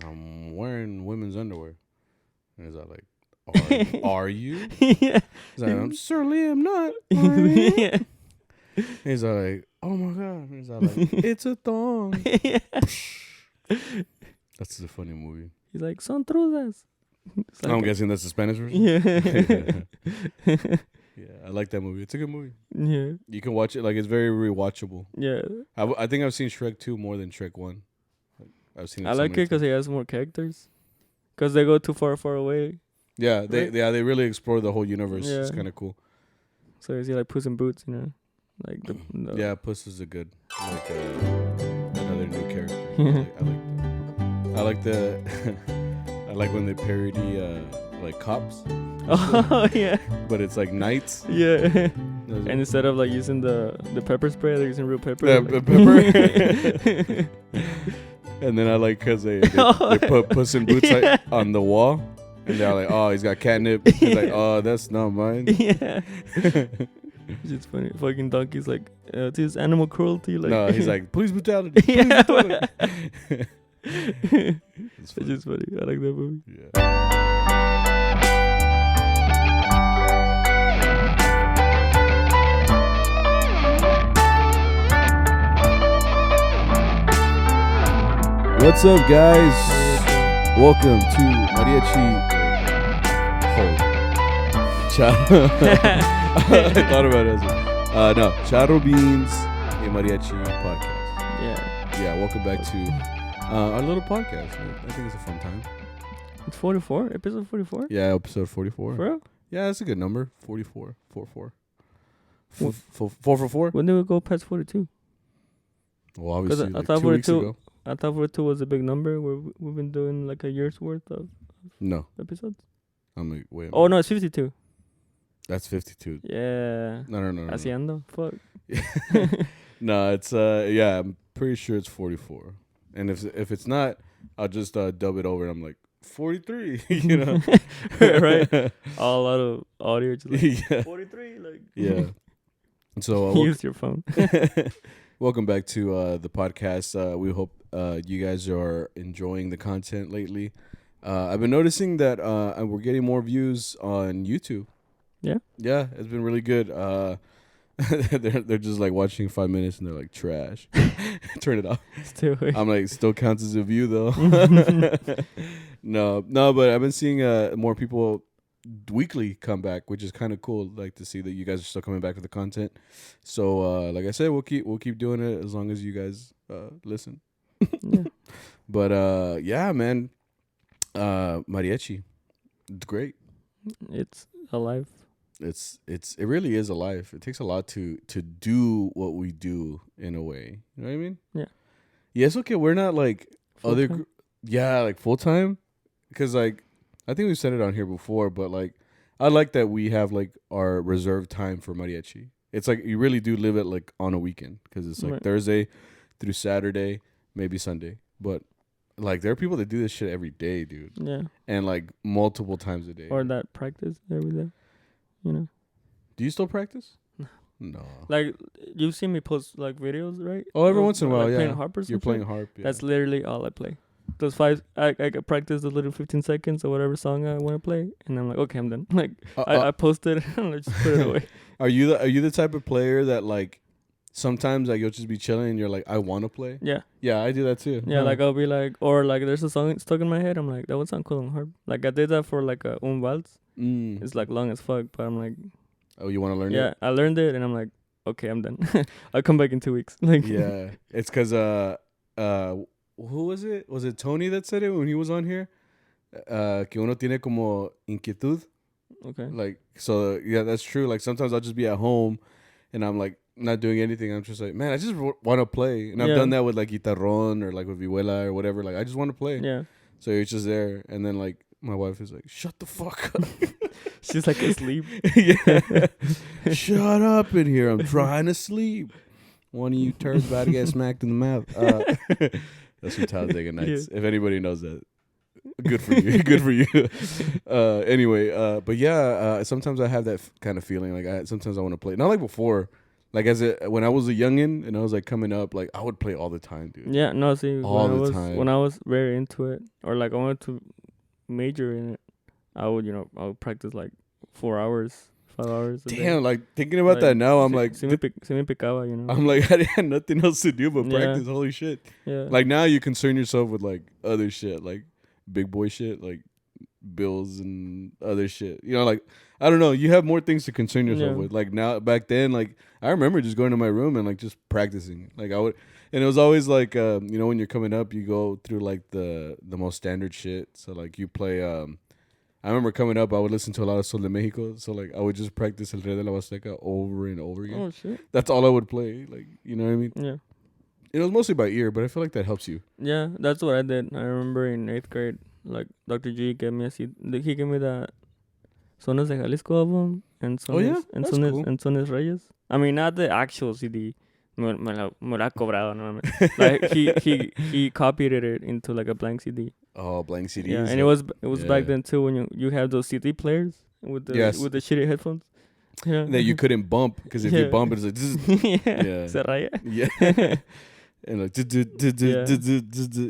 I'm wearing women's underwear. And he's like, are you? Yeah. He's like, I'm certainly am not. Yeah. He's like, oh my God. He's like, it's a thong. Yeah. That's a funny movie. He's like, son truzas. Like I'm guessing that's the Spanish version. Yeah. Yeah, I like that movie. It's a good movie. Yeah. You can watch it. Like, it's very rewatchable. Yeah. I think I've seen Shrek 2 more than Shrek 1. I've seen it I so like it many because times. he has more characters. Because they go too far away. Yeah, they Right? they really explore the whole universe. Yeah. It's kind of cool. So is he like Puss in Boots, you know? Like the Yeah, Puss is a good, like another new character. I like the I like when they parody like cops. Oh yeah. But it's like knights. Yeah. And instead of like using the pepper spray, they're using real pepper. Yeah, like. pepper. And then I like because they put Puss in Boots like, on the wall. And they're like, oh, he's got catnip. He's like, oh, that's not mine. Yeah. It's just funny. Fucking donkey's like, this is animal cruelty. Like, no, he's like, police brutality. Police Yeah. brutality. It's just funny. I like that movie. Yeah. What's up, guys? Welcome to Mariachi. I thought about it. No, CharroBeans, a Mariachi podcast. Yeah. Yeah, welcome back to our little podcast. I think it's a fun time. It's 44? Episode 44? Yeah, episode 44. For real? Yeah, that's a good number. 44. 4-4. What? 4 for 4? When did we go past 42? Well, obviously, I like thought 2 weeks 42 ago. I thought 42 was a big number where we've been doing like a year's worth of No. episodes. I'm like, wait a Oh, minute. no, it's 52. That's 52. Yeah. No. Haciendo. Fuck. No, it's, yeah, I'm pretty sure it's 44. And if it's not, I'll just dub it over and I'm like, 43, you know? Right? A lot of audio. Just like, Yeah. 43. Like, Yeah. So, use your phone. welcome back to the podcast. We hope you guys are enjoying the content lately. I've been noticing that we're getting more views on YouTube. Yeah? Yeah, it's been really good. They're just like watching 5 minutes and they're like trash. Turn it off. Still I'm like, still counts as a view though. No, but I've been seeing more people weekly come back, which is kind of cool. Like to see that you guys are still coming back with the content. So like I said, we'll keep doing it as long as you guys listen. Yeah. But yeah, man, Mariachi, it's great. It's alive. It really is a life. It takes a lot to do what we do in a way. You know what I mean? Yeah. Yeah, it's okay. We're not like other Full-time? yeah, like full time. Because like I think we've said it on here before, but like I like that we have like our reserved time for mariachi. It's like you really do live it like on a weekend because it's like Right. Thursday through Saturday, maybe Sunday. But like there are people that do this shit every day, dude, Yeah. and like multiple times a day. Or that practice every day. You know? Do you still practice? No. Like, you've seen me post like videos, right? Oh, every Of, once in a while, like, yeah. Playing harp or something. You're playing harp. Yeah. That's literally all I play. Those 5, I practice the little 15 seconds or whatever song I want to play, and I'm like, okay, I'm done. Like, I post it and I just put it away. Are you the type of player that like sometimes like you'll just be chilling and you're like, I want to play? Yeah. Yeah, I do that too. Yeah, like I'll be like, or like there's a song stuck in my head. I'm like, that would sound cool on harp. Like I did that for like a waltz. Mm. It's like long as fuck, but I'm like, Oh, you want to learn yeah, it? I learned it and I'm like, okay, I'm done. I'll come back in 2 weeks. Like, Yeah, it's because who was it? Was it Tony that said it when he was on here? Que uno tiene como inquietud. okay. Like, so yeah, that's true. Like sometimes I'll just be at home and I'm like not doing anything. I'm just like, man, I just want to play. And I've Yeah. done that with like guitarrón or like with vihuela or whatever. Like I just want to play. Yeah. So it's just there. And then like my wife is like, shut the fuck up. She's like asleep. Yeah. Shut up in here. I'm trying to sleep. One of you turds about to get smacked in the mouth. That's from Talladega Nights. Yeah. If anybody knows that, good for you. Good for you. Anyway, but yeah, sometimes I have that kind of feeling. Like sometimes I want to play. Not like before. Like when I was a youngin and I was like coming up, like I would play all the time, dude. Yeah, no, see, all the time. When I was very into it, or like I wanted to major in it, I would practice like 4 hours, 5 hours. Damn, like thinking about that now, I'm like, se me picaba, I'm like, I had nothing else to do but practice. Holy shit. Yeah. Like now you concern yourself with like other shit, like big boy shit, like bills and other shit. You know, like I don't know. You have more things to concern yourself with. Like now, back then, like I remember just going to my room and like just practicing. Like I would, and it was always like, you know, when you're coming up, you go through like the most standard shit. So like you play. I remember coming up, I would listen to a lot of Sol de Mexico. So like I would just practice El Rey de la Huasteca over and over again. Oh shit! That's all I would play. Like you know what I mean? Yeah. It was mostly by ear, but I feel like that helps you. Yeah, that's what I did. I remember in 8th grade, like Dr. G gave me he gave me that Sones de Jalisco album and Sones Reyes. I mean, not the actual CD. Me la cobrado, no. Like he copied it into like a blank CD. Oh, blank CDs. Yeah, and it was back then too when you have those CD players with the shitty headphones. Yeah. That you couldn't bump because if you bump it's like yeah. Se raya. Yeah. And like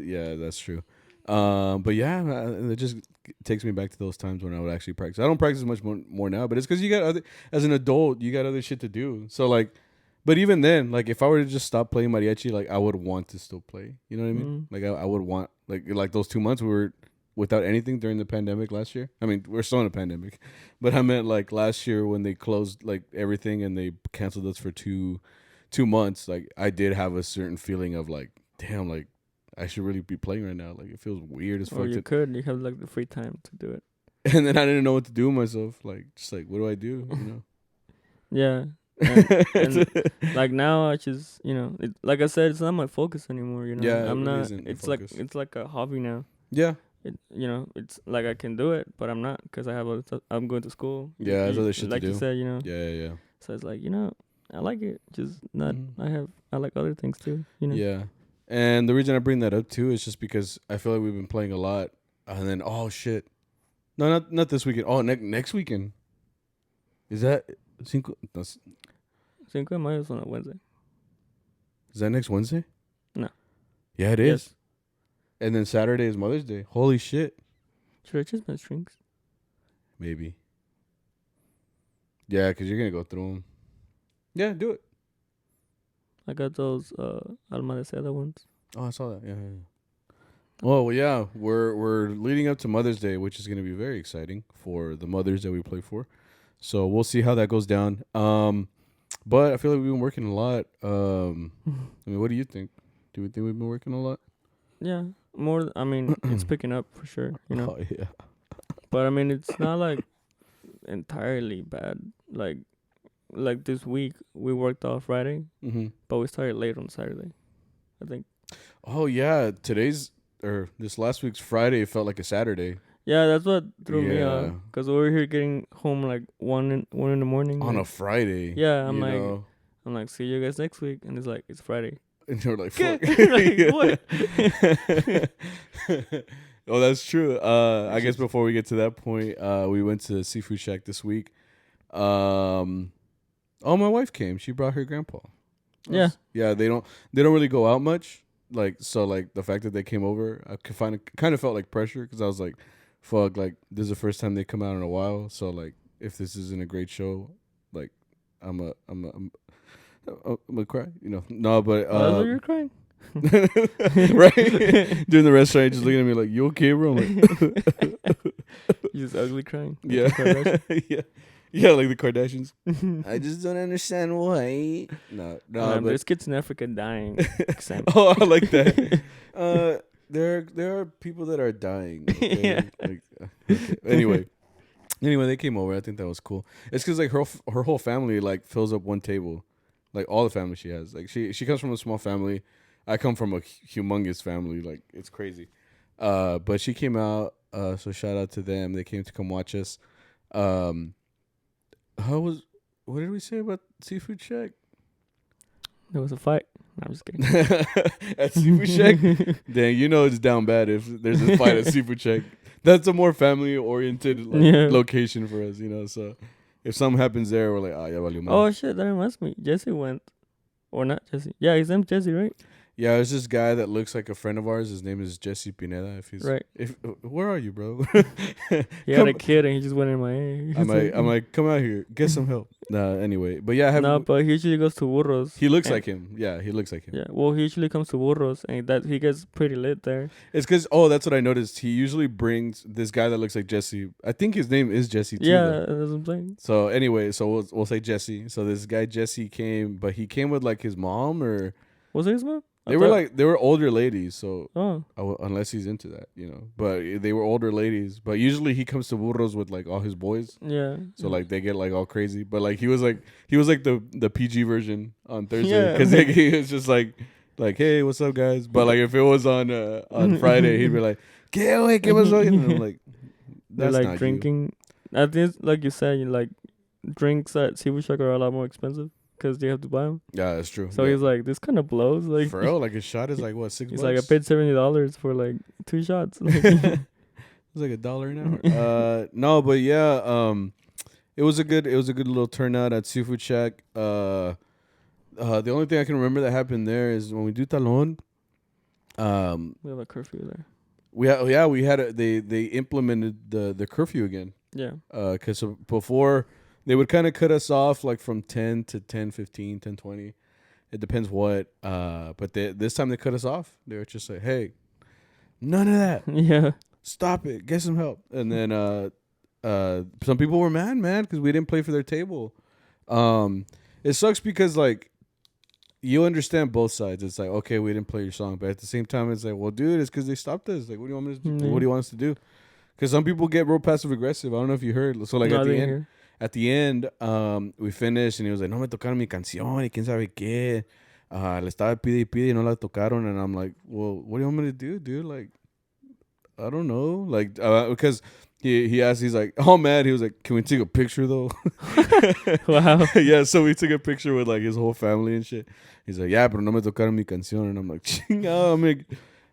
yeah, that's true. But yeah, it just takes me back to those times when I would actually practice. I don't practice much more now, but it's because you got as an adult, you got other shit to do. So like, but even then, like if I were to just stop playing mariachi, like I would want to still play. You know what I mean? Like I would want like those 2 months we were without anything during the pandemic last year. I mean, we're still in a pandemic, but I meant like last year when they closed like everything and they canceled us for 2 months. Like I did have a certain feeling of like, damn, like I should really be playing right now. Like it feels weird as fuck. Or you have like the free time to do it. And then I didn't know what to do with myself. Like just like what do I do? You know? Yeah. And like now I just like I said, it's not my focus anymore. You know, yeah, I'm not. It's like a hobby now. Yeah. It's like I can do it, but I'm not because I have I'm going to school. Yeah, there's other shit like to do. You said, Yeah. So it's like I like it, just not. I like other things too. Yeah, and the reason I bring that up too is just because I feel like we've been playing a lot, and then oh shit, no, not this weekend. Oh, next weekend. Is that Cinco de Mayo is on a Wednesday. Is that next Wednesday? No. Yeah, it is. And then Saturday is Mother's Day. Holy shit. Should I choose my strings? Maybe. Yeah, because you're going to go through them. Yeah, do it. I got those Alma de Seda ones. Oh, I saw that. Yeah. Well, yeah, we're leading up to Mother's Day, which is going to be very exciting for the mothers that we play for. So we'll see how that goes down. But I feel like we've been working a lot. I mean, what do you think? Do we think we've been working a lot? Yeah, more. I mean, it's picking up for sure. Oh, yeah. But I mean, it's not like entirely bad. Like this week we worked off Friday, but we started late on Saturday, I think. Oh yeah, this last week's Friday felt like a Saturday. Yeah, that's what threw me off. Cause we were here getting home like 1 in the morning on a Friday. Yeah, I'm like, see you guys next week, and it's Friday. And you're like, fuck. Like, what? Oh, that's true. I guess before we get to that point, we went to Seafood Shack this week. My wife came. She brought her grandpa. Yeah. Yeah, they don't really go out much. Like, so like the fact that they came over, I kind of felt like pressure because I was like, fuck, like this is the first time they come out in a while. So like, if this isn't a great show, like I'm gonna cry, No, but you're crying, right? During the restaurant, just looking at me like, "You okay, bro?" I'm like, you just ugly crying. Yeah, yeah, like the Kardashians. I just don't understand why. No, but there's kids in Africa dying. Oh, I like that. There are people that are dying. Okay? Yeah. Like, okay. Anyway, they came over. I think that was cool. It's because like her whole family like fills up one table, like all the family she has. Like she comes from a small family. I come from a humongous family. Like it's crazy. But she came out. So shout out to them. They came to come watch us. What did we say about Seafood Shack? There was a fight. No, I'm just kidding. At Seafood Shack? Dang, it's down bad if there's a fight at Seafood Shack. That's a more family-oriented location for us, So if something happens there, we're like, ya valió madre. Oh shit, that reminds me. Jesse went, or not Jesse? Yeah, his name's Jesse, right? Yeah, it's this guy that looks like a friend of ours. His name is Jesse Pineda. If he's right. Where are you, bro? He had a kid and he just went in my ear. I'm like, come out here, get some help. Anyway, but yeah, but he usually goes to Burros. He looks like him. Yeah, he looks like him. Yeah, well, he usually comes to Burros and that he gets pretty lit there. It's because that's what I noticed. He usually brings this guy that looks like Jesse. I think his name is Jesse too. Yeah, that's what I'm saying. So anyway, we'll say Jesse. So this guy Jesse came, but he came with like his mom or was it his mom? They were older ladies, so unless he's into that, But they were older ladies. But usually he comes to Burros with like all his boys. Yeah. So like they get like all crazy. But like he was like the PG version on Thursday because he was just like hey, what's up guys? But like if it was on Friday, he'd be like, ¿Qué pasó? And I'm like, that's like not drinking. You. I think like you said, like drinks at Seafood Shack are a lot more expensive. Because they have to buy them. Yeah, that's true. So he's like, this kind of blows. Like for real, like a shot is like what, $6? He's like, I paid $70 for like 2 shots. It's like $1 an hour. No, but yeah, it was a good little turnout at Seafood Shack. The only thing I can remember that happened there is when we do Talon. We have a curfew there. We had they implemented the curfew again. Yeah. Because before. They would kind of cut us off like from 10 to 10:15, 10:20. It depends what. But this time they cut us off. They were just like, hey, none of that. Yeah. Stop it. Get some help. And then some people were mad, man, because we didn't play for their table. It sucks because like you understand both sides. It's like, okay, we didn't play your song. But at the same time, it's like, well, dude, it's because they stopped us. Like, what do you want me to do? Mm-hmm. What do you want us to do? Because some people get real passive aggressive. I don't know if you heard. So like at the end, we finished and he was like, no me tocaron mi canción y quién sabe qué. Le estaba pide y pide y no la tocaron. And I'm like, well, what do you want me to do, dude? Like, I don't know. Like, because he asked, he's like, oh, man. He was like, can we take a picture, though? Wow. Yeah, so we took a picture with, like, his whole family and shit. He's like, yeah, pero no me tocaron mi canción. And I'm like, chingado. I'm like,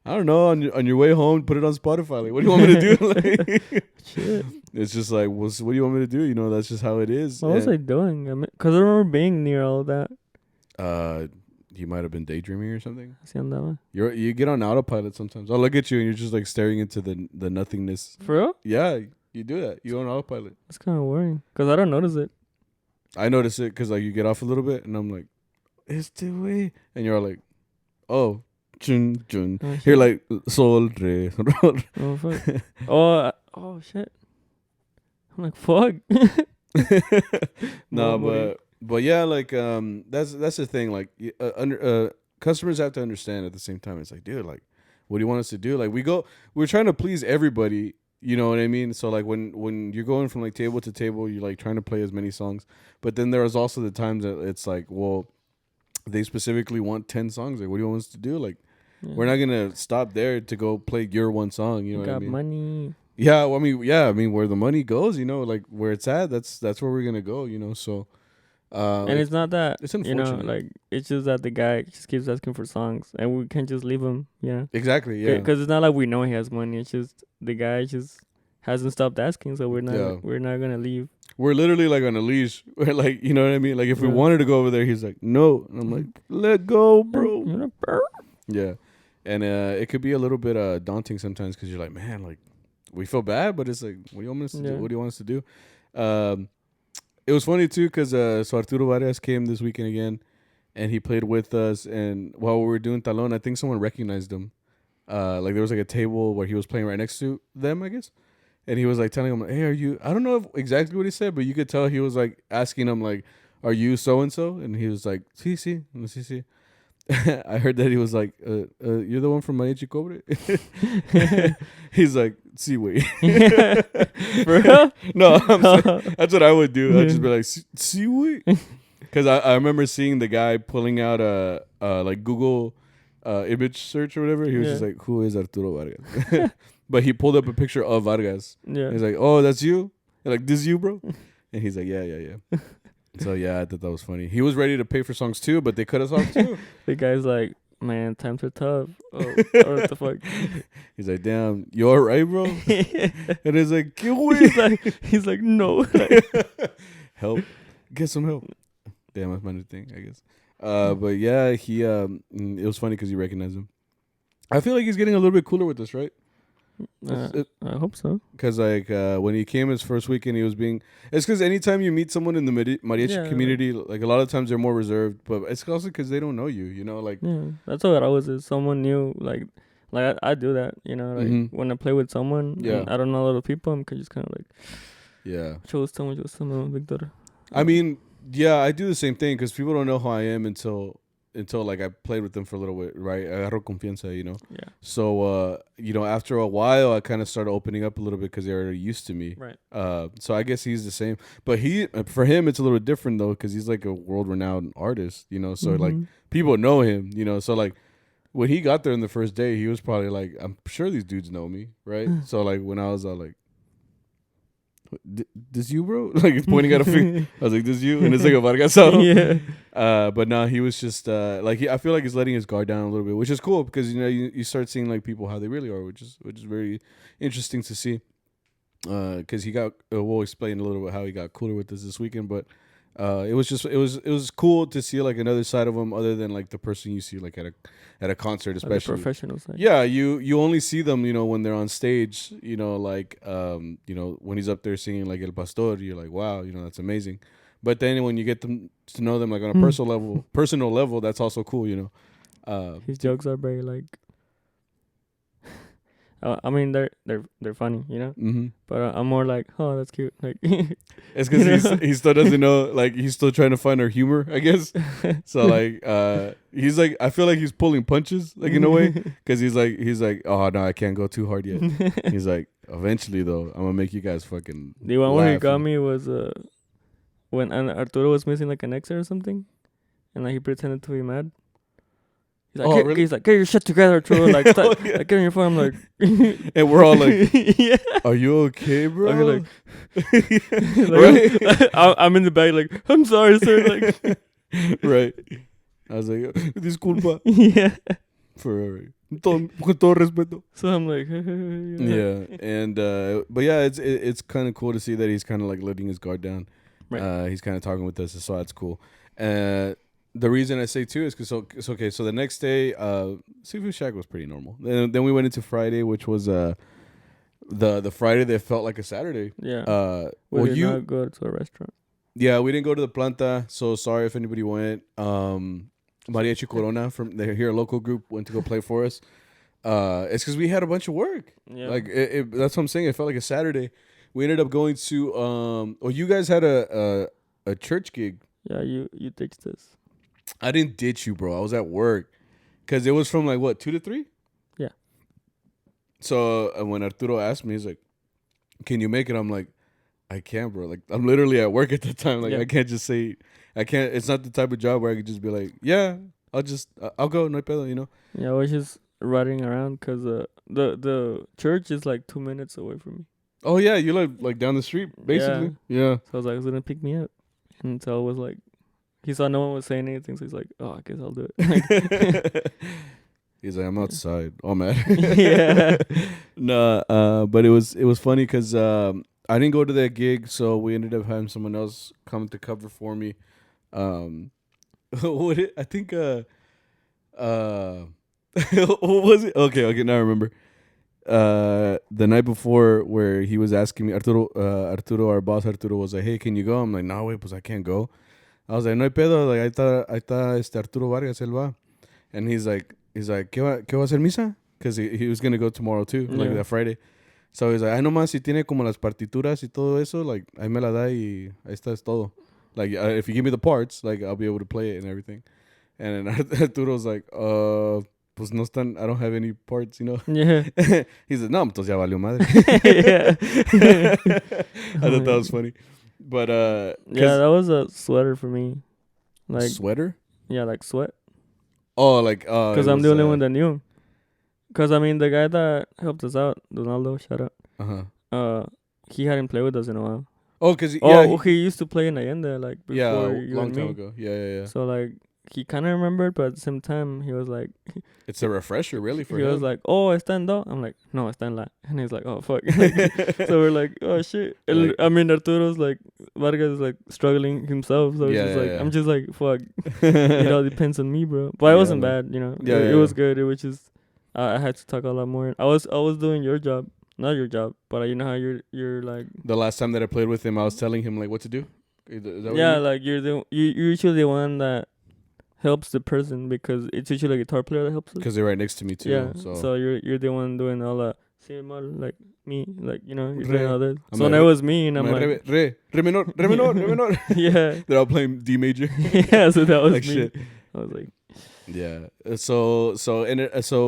I don't know. On your way home, put it on Spotify. Like, what do you want me to do? Like, shit. It's just like, what do you want me to do? That's just how it is. What was I doing? Because I remember being near all of that. You might have been daydreaming or something. Así andaba. You get on autopilot sometimes. I'll look at you and you're just like staring into the nothingness. For real? Yeah, you do that. You're on autopilot. That's kind of worrying because I don't notice it. I notice it because like you get off a little bit and I'm like, it's the way, and you're like, oh. Chun, chun. Oh, you're like sol re. Oh fuck. Oh shit. I'm like fuck. No, but yeah, like that's the thing. Like customers have to understand at the same time. It's like, dude, like, what do you want us to do? Like we're trying to please everybody. You know what I mean? So like when you're going from like table to table, you're like trying to play as many songs. But then there is also the times that it's like, well, they specifically want 10 songs. Like, what do you want us to do? Like, we're not gonna stop there to go play your one song. You know what I mean? Got money. Yeah, well, I mean, where the money goes, like where it's at, that's where we're gonna go. So. And it's not that it's unfortunate. Like it's just that the guy just keeps asking for songs, and we can't just leave him. Yeah. Exactly. Yeah. Because it's not like we know he has money. It's just the guy just hasn't stopped asking, so we're not gonna leave. We're literally like on a leash. We're like, you know what I mean? Like if we wanted to go over there, he's like, no, and I'm like, let go, bro. Yeah. And it could be a little bit daunting sometimes because you're like, man, like we feel bad, but it's like, what do you want us to do? What do you want us to do? It was funny too because so Arturo Vargas came this weekend again, and he played with us. And while we were doing Talon, I think someone recognized him. Like there was like a table where he was playing right next to them, I guess. And he was like telling him, hey, are you? I don't know exactly what he said, but you could tell he was like asking him like, are you so and so? And he was like, sí. I heard that he was like, you're the one from Mariachi Cobre? He's like, sí, güey. For real? No, that's what I would do. I'd just be like, sí, güey. Because I remember seeing the guy pulling out a like Google image search or whatever. He was just like, who is Arturo Vargas? But he pulled up a picture of Vargas. Yeah. He's like, oh, that's you? They're like, this is you, bro? And he's like, yeah. So, yeah, I thought that was funny. He was ready to pay for songs, too, but they cut us off, too. The guy's like, man, times are tough. Oh, what the fuck? He's like, damn, you all right, bro? And he's like, ¿qué, güey? He's like, no. help. Get some help. Damn, that's my new thing, I guess. But yeah, he it was funny because he recognized him. I feel like he's getting a little bit cooler with this, right? I hope so. Because like when he came his first weekend, he was being. It's because anytime you meet someone in the mariachi community, like a lot of times they're more reserved. But it's also because they don't know you. You know, like that's what I was. Is someone new, like I do that. You know, like when I play with someone, and I don't know a lot of people. I'm just kind of like, show someone, Victor. I mean, yeah, I do the same thing because people don't know who I am until like I played with them for a little bit, right? Agarro confianza, you know? Yeah. So, after a while, I kind of started opening up a little bit because they're already used to me. Right. So I guess he's the same. But for him, it's a little different, though, because he's like a world-renowned artist, you know? So, like, people know him, you know? So, like, when he got there in the first day, he was probably like, I'm sure these dudes know me, right? So, like, when I was like, this you, bro? Like, he's pointing at a finger. I was like, this you? And it's like a Vargasado. Yeah. But no, he was just I feel like he's letting his guard down a little bit, which is cool because you start seeing like people how they really are, which is very interesting to see. Because he got we'll explain a little bit how he got cooler with this weekend, but it was cool to see like another side of him other than like the person you see like at a concert, especially like the professional side. Yeah, you only see them, you know, when they're on stage, you know, like when he's up there singing like El Pastor, you're like, wow, you know, that's amazing. But then when you get them to know them like on a personal level, that's also cool, you know. His jokes are very like. I mean, they're funny, you know. Mm-hmm. But I'm more like, oh, that's cute. Like, it's because he still doesn't know, like he's still trying to find our humor, I guess. So like, he's like, I feel like he's pulling punches, like in a way, because he's like, oh no, I can't go too hard yet. He's like, eventually though, I'm gonna make you guys fucking. The one where he got me was when Arturo was missing like an X or something, and like he pretended to be mad. He's like, really? He's like, get your shit together, Arturo. Like, like, get on your phone. I'm like, and we're all like, yeah. Are you okay, bro? Okay, like I'm in the back, like, I'm sorry, sir. Like, right. I was like, disculpa. Yeah. For con todo respeto. So I'm like, yeah, and but yeah, it's kind of cool to see that he's kind of like letting his guard down. Right. He's kind of talking with us, so that's cool. The reason I say too is because it's okay. So the next day, Seafood Shack was pretty normal. Then we went into Friday, which was the Friday that felt like a Saturday. Yeah. We did not go to a restaurant. Yeah, we didn't go to the Planta. So sorry if anybody went. Mariachi Corona from here, a local group, went to go play for us. It's because we had a bunch of work. Yeah. Like that's what I'm saying. It felt like a Saturday. We ended up going to you guys had a church gig. Yeah, you ditched us. I didn't ditch you, bro. I was at work because it was from like what 2 to 3. Yeah. So when Arturo asked me, he's like, "Can you make it?" I'm like, "I can't, bro. Like I'm literally at work at the time. Like I can't just say I can't. It's not the type of job where I could just be like, yeah, I'll go, no pedo, you know." Yeah, I was just riding around because the church is like 2 minutes away from me. Oh yeah, you live like down the street, basically. Yeah. So I was like, "He's gonna pick me up," and so I was like, he saw no one was saying anything, so he's like, "Oh, I guess I'll do it." He's like, "I'm outside." Oh man. Yeah. No, but it was funny because I didn't go to that gig, so we ended up having someone else come to cover for me. What I think what was it? Okay, now I remember. The night before, where he was asking me, Arturo, our boss Arturo was like, "Hey, can you go?" I'm like, "No, wait, pues I can't go." I was like, "No hay pedo." Like, ahí está Arturo Vargas, él va. And he's like, ¿qué va a hacer misa? Because he was gonna go tomorrow too, like that Friday. So he's like, "Ay, nomás si tiene como las partituras y todo eso, like, ahí me la da y ahí está, es todo. Like, if you give me the parts, like, I'll be able to play it and everything." And then Arturo's like, pues no están, I don't have any parts, you know? Yeah. He's like, "No, entonces ya valió madre." Yeah. I thought that was funny. But, yeah, that was a sweater for me. Like sweater? Yeah, like sweat. Oh, like, because I'm the only one that knew. Because, I mean, the guy that helped us out, Donaldo, shout out. He hadn't played with us in a while. Oh, because he used to play in Allende, like, before long time ago. Yeah. So, like, he kind of remembered, but at the same time, he was like, it's a refresher, really, for he him. was like, "Oh, está en do." I'm like, "No, está en la." And he's like, "Oh, fuck." So we're like, "Oh shit." Like- I mean, Arturo's like, Vargas is like struggling himself, so it's just like, I'm just like, "Fuck." It all depends on me, bro. But it wasn't bad, you know. It was good. It was just I had to talk a lot more. I was doing your job, not your job, but you know how you're like. The last time that I played with him, I was telling him like what to do. Is that Yeah, like you're usually the one that helps the person because it's usually a guitar player that helps us. Because they're right next to me too. Yeah, so you're the one doing all that. Like me, like you know, you're doing all this. I'm So when it was me, and I'm like, re menor, re menor, re menor. Yeah, they're all playing D major. Yeah, so that was like me. shit. I was like, Yeah. So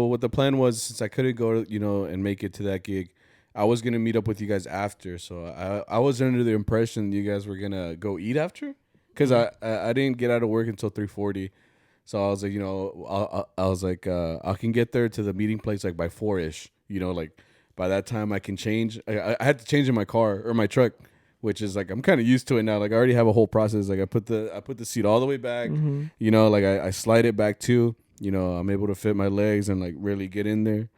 what the plan was, since I couldn't go, you know, and make it to that gig, I was gonna meet up with you guys after. So I was under the impression you guys were gonna go eat after, because I didn't get out of work until 3:40. So I was like, you know, I was like, I can get there to the meeting place like by 4-ish. You know, like by that time I can change. I had to change in my car or my truck, which is like I'm kind of used to it now. Like I already have a whole process. Like I put the seat all the way back. You know, like I slide it back too. You know, I'm able to fit my legs and like really get in there.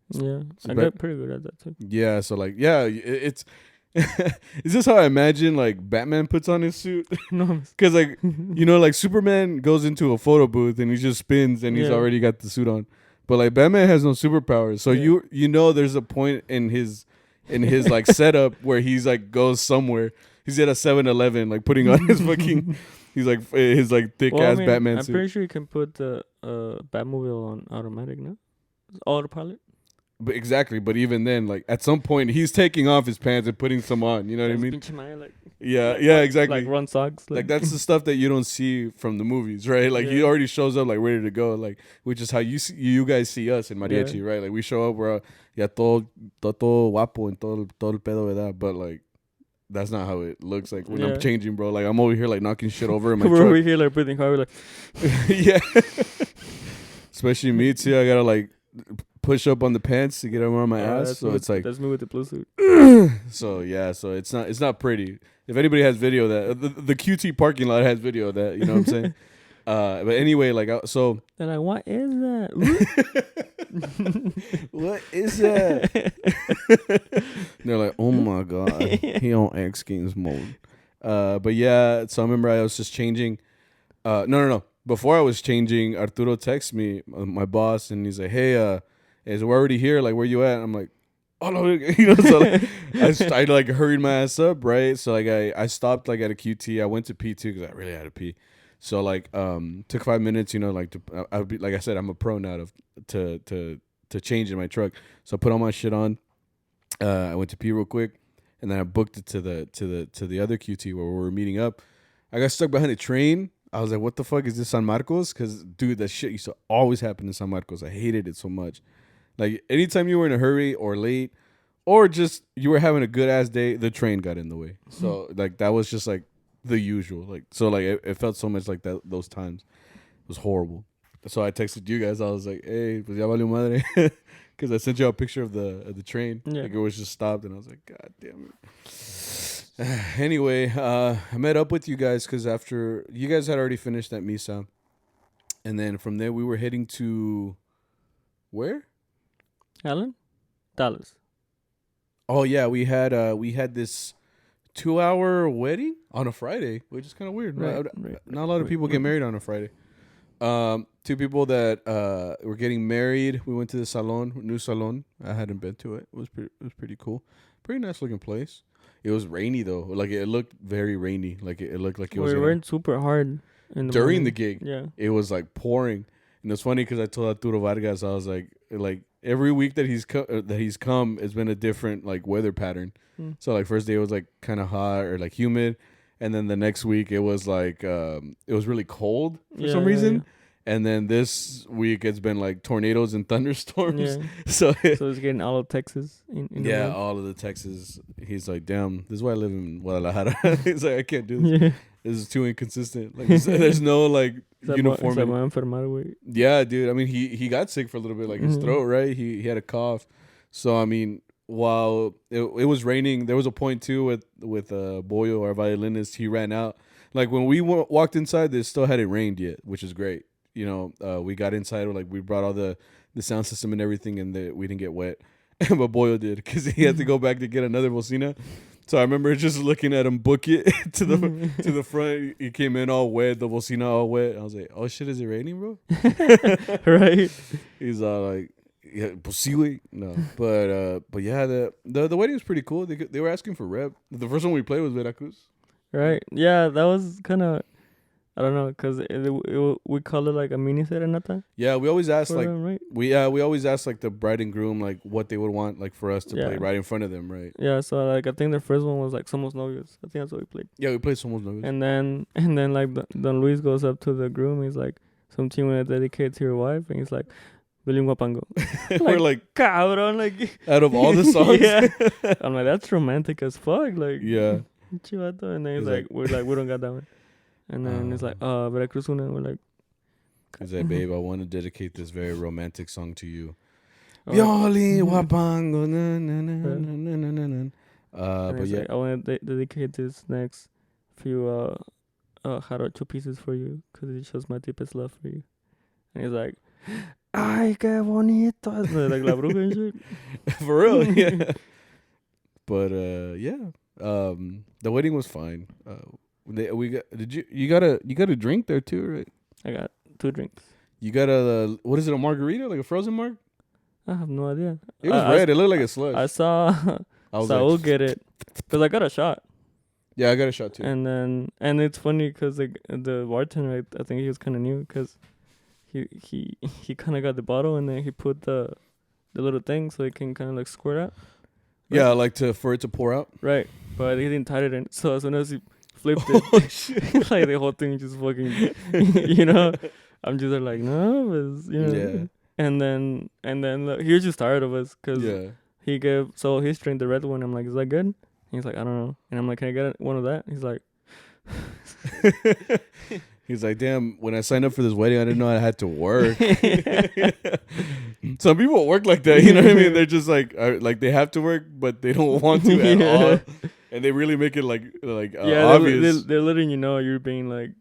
Yeah, I got pretty good at that too. Yeah, so like it's. Is this how I imagine like Batman puts on his suit? No, because like you know, like Superman goes into a photo booth and he just spins and he's already got the suit on, but like Batman has no superpowers. So you know there's a point in his like setup where he's like goes somewhere. He's at a 7-Eleven like putting on his fucking he's like his like thick ass Batman I'm suit. pretty sure you can put the Batmobile on automatic now, autopilot. But exactly, but even then, like at some point, he's taking off his pants and putting some on. You know what I mean? Yeah, exactly. Like run socks. Like that's the stuff that you don't see from the movies, right? Like he already shows up like ready to go, like which is how you guys see us in Mariachi, right? Like we show up, we're todo guapo and todo el pedo, ¿verdad? But like that's not how it looks like when I'm changing, bro. Like I'm over here like knocking shit over in my truck. We're over here like breathing hard, like yeah. Especially me too. I gotta like push up on the pants to get them on my ass. So it's like that's me with the blue suit. So yeah, so it's not pretty. If anybody has video of that, the QT parking lot has video of that. You know what I'm saying? But anyway, like so they're like, what is that? What is that? They're like, oh my god, he on X Games mode. But yeah, so I remember I was just changing. No. Before I was changing, Arturo texts me, my boss, and he's like, hey, we're already here. Like, where you at? I'm like, oh no, you know. So like, I like hurried my ass up, right? So like I stopped like at a QT. I went to P2 because I really had to pee. So like took 5 minutes, you know, like I'd be like I said, I'm a pro now to change in my truck. So I put all my shit on. I went to pee real quick, and then I booked it to the other QT where we were meeting up. I got stuck behind a train. I was like, what the fuck is this, San Marcos? Because, dude, that shit used to always happen in San Marcos. I hated it so much. Like, anytime you were in a hurry or late or just you were having a good-ass day, the train got in the way. So, like, that was just, like, the usual. Like, so, like, it felt so much like that those times. It was horrible. So I texted you guys. I was like, hey, pues ya valió madre. Because I sent you a picture of the train. Yeah. Like, it was just stopped. And I was like, God damn it. Anyway, I met up with you guys because after you guys had already finished that misa, and then from there we were heading to where? Allen, Dallas. Oh yeah, we had this 2-hour wedding on a Friday, which is kind of weird. Right. Not a lot of people get married on a Friday. Two people that were getting married. We went to the salon, new salon. I hadn't been to it. It was pretty cool. Pretty nice looking place. It was rainy though. Like it looked very rainy. Like it looked like it was. We went super hard during the gig. Yeah, it was like pouring, and it's funny because I told Arturo Vargas, I was like every week that he's come, it's been a different like weather pattern. So like first day it was like kind of hot or like humid, and then the next week it was like it was really cold for some reason. Yeah. And then this week it's been like tornadoes and thunderstorms. Yeah. So it's getting all of Texas. In all of the Texas. He's like, damn, this is why I live in Guadalajara. He's like, I can't do this. Yeah. This is too inconsistent. Like, there's no like uniformity. Yeah, dude. I mean, he got sick for a little bit, like his throat, right? He had a cough. So I mean, while it was raining, there was a point too with Boyo, our violinist. He ran out. Like when we walked inside, they still hadn't rained yet, which is great. You know, we got inside, like we brought all the sound system and everything, and we didn't get wet. But Boyle did because he had to go back to get another bocina. So I remember just looking at him book it to the front. He came in all wet, the bocina all wet. I was like, "Oh shit, is it raining, bro?" Right. He's all like, "Yeah, pues sí, güey." No, but yeah, the wedding was pretty cool. They were asking for rep. The first one we played was Veracruz. Right. Yeah, that was kind of, I don't know, because we call it like a mini serenata. Yeah, we always ask like them, right? we always ask like the bride and groom like what they would want like for us to play right in front of them, right? Yeah, so like I think the first one was like Somos Novios. I think that's what we played. Yeah, we played Somos Novios. And then like Don Luis goes up to the groom. He's like, "Some team want to dedicate to your wife," and he's like, "Billing Guapango." We're like, cabrón, like out of all the songs. Yeah. I'm like, that's romantic as fuck. Like, yeah. Chivato. And then he's like, we don't got that one. And then it's like, Veracruz una. We're like, he's like, "Babe, I want to dedicate this very romantic song to you." Violi Guapango. But yeah, like, I want to dedicate this next few jarocho pieces for you because it shows my deepest love for you. And he's like, "Ay, qué bonito!" Like la bruja and shit. For real, yeah. But yeah, the wedding was fine. You got a drink there too, right? I got 2 drinks. You got a what is it? A margarita, like a frozen marg? I have no idea. It was red. It looked like a slush. I saw Saul get it because I got a shot. Yeah, I got a shot too. And it's funny because the bartender, I think he was kind of new because he kind of got the bottle and then he put the little thing so it can kind of like squirt out. Right? Yeah, like for it to pour out. Right, but he didn't tie it in. So as soon as he flipped it, like the whole thing just fucking, you know. I'm just like, no, you know. Yeah. And then he was just tired of us because he gave his drink the red one. I'm like, is that good? And he's like, I don't know. And I'm like, can I get one of that? He's like, he's like, damn. When I signed up for this wedding, I didn't know I had to work. Some people work like that. You know what I mean? They're just like they have to work, but they don't want to at all. And they really make it like obvious. They're letting you know you're being like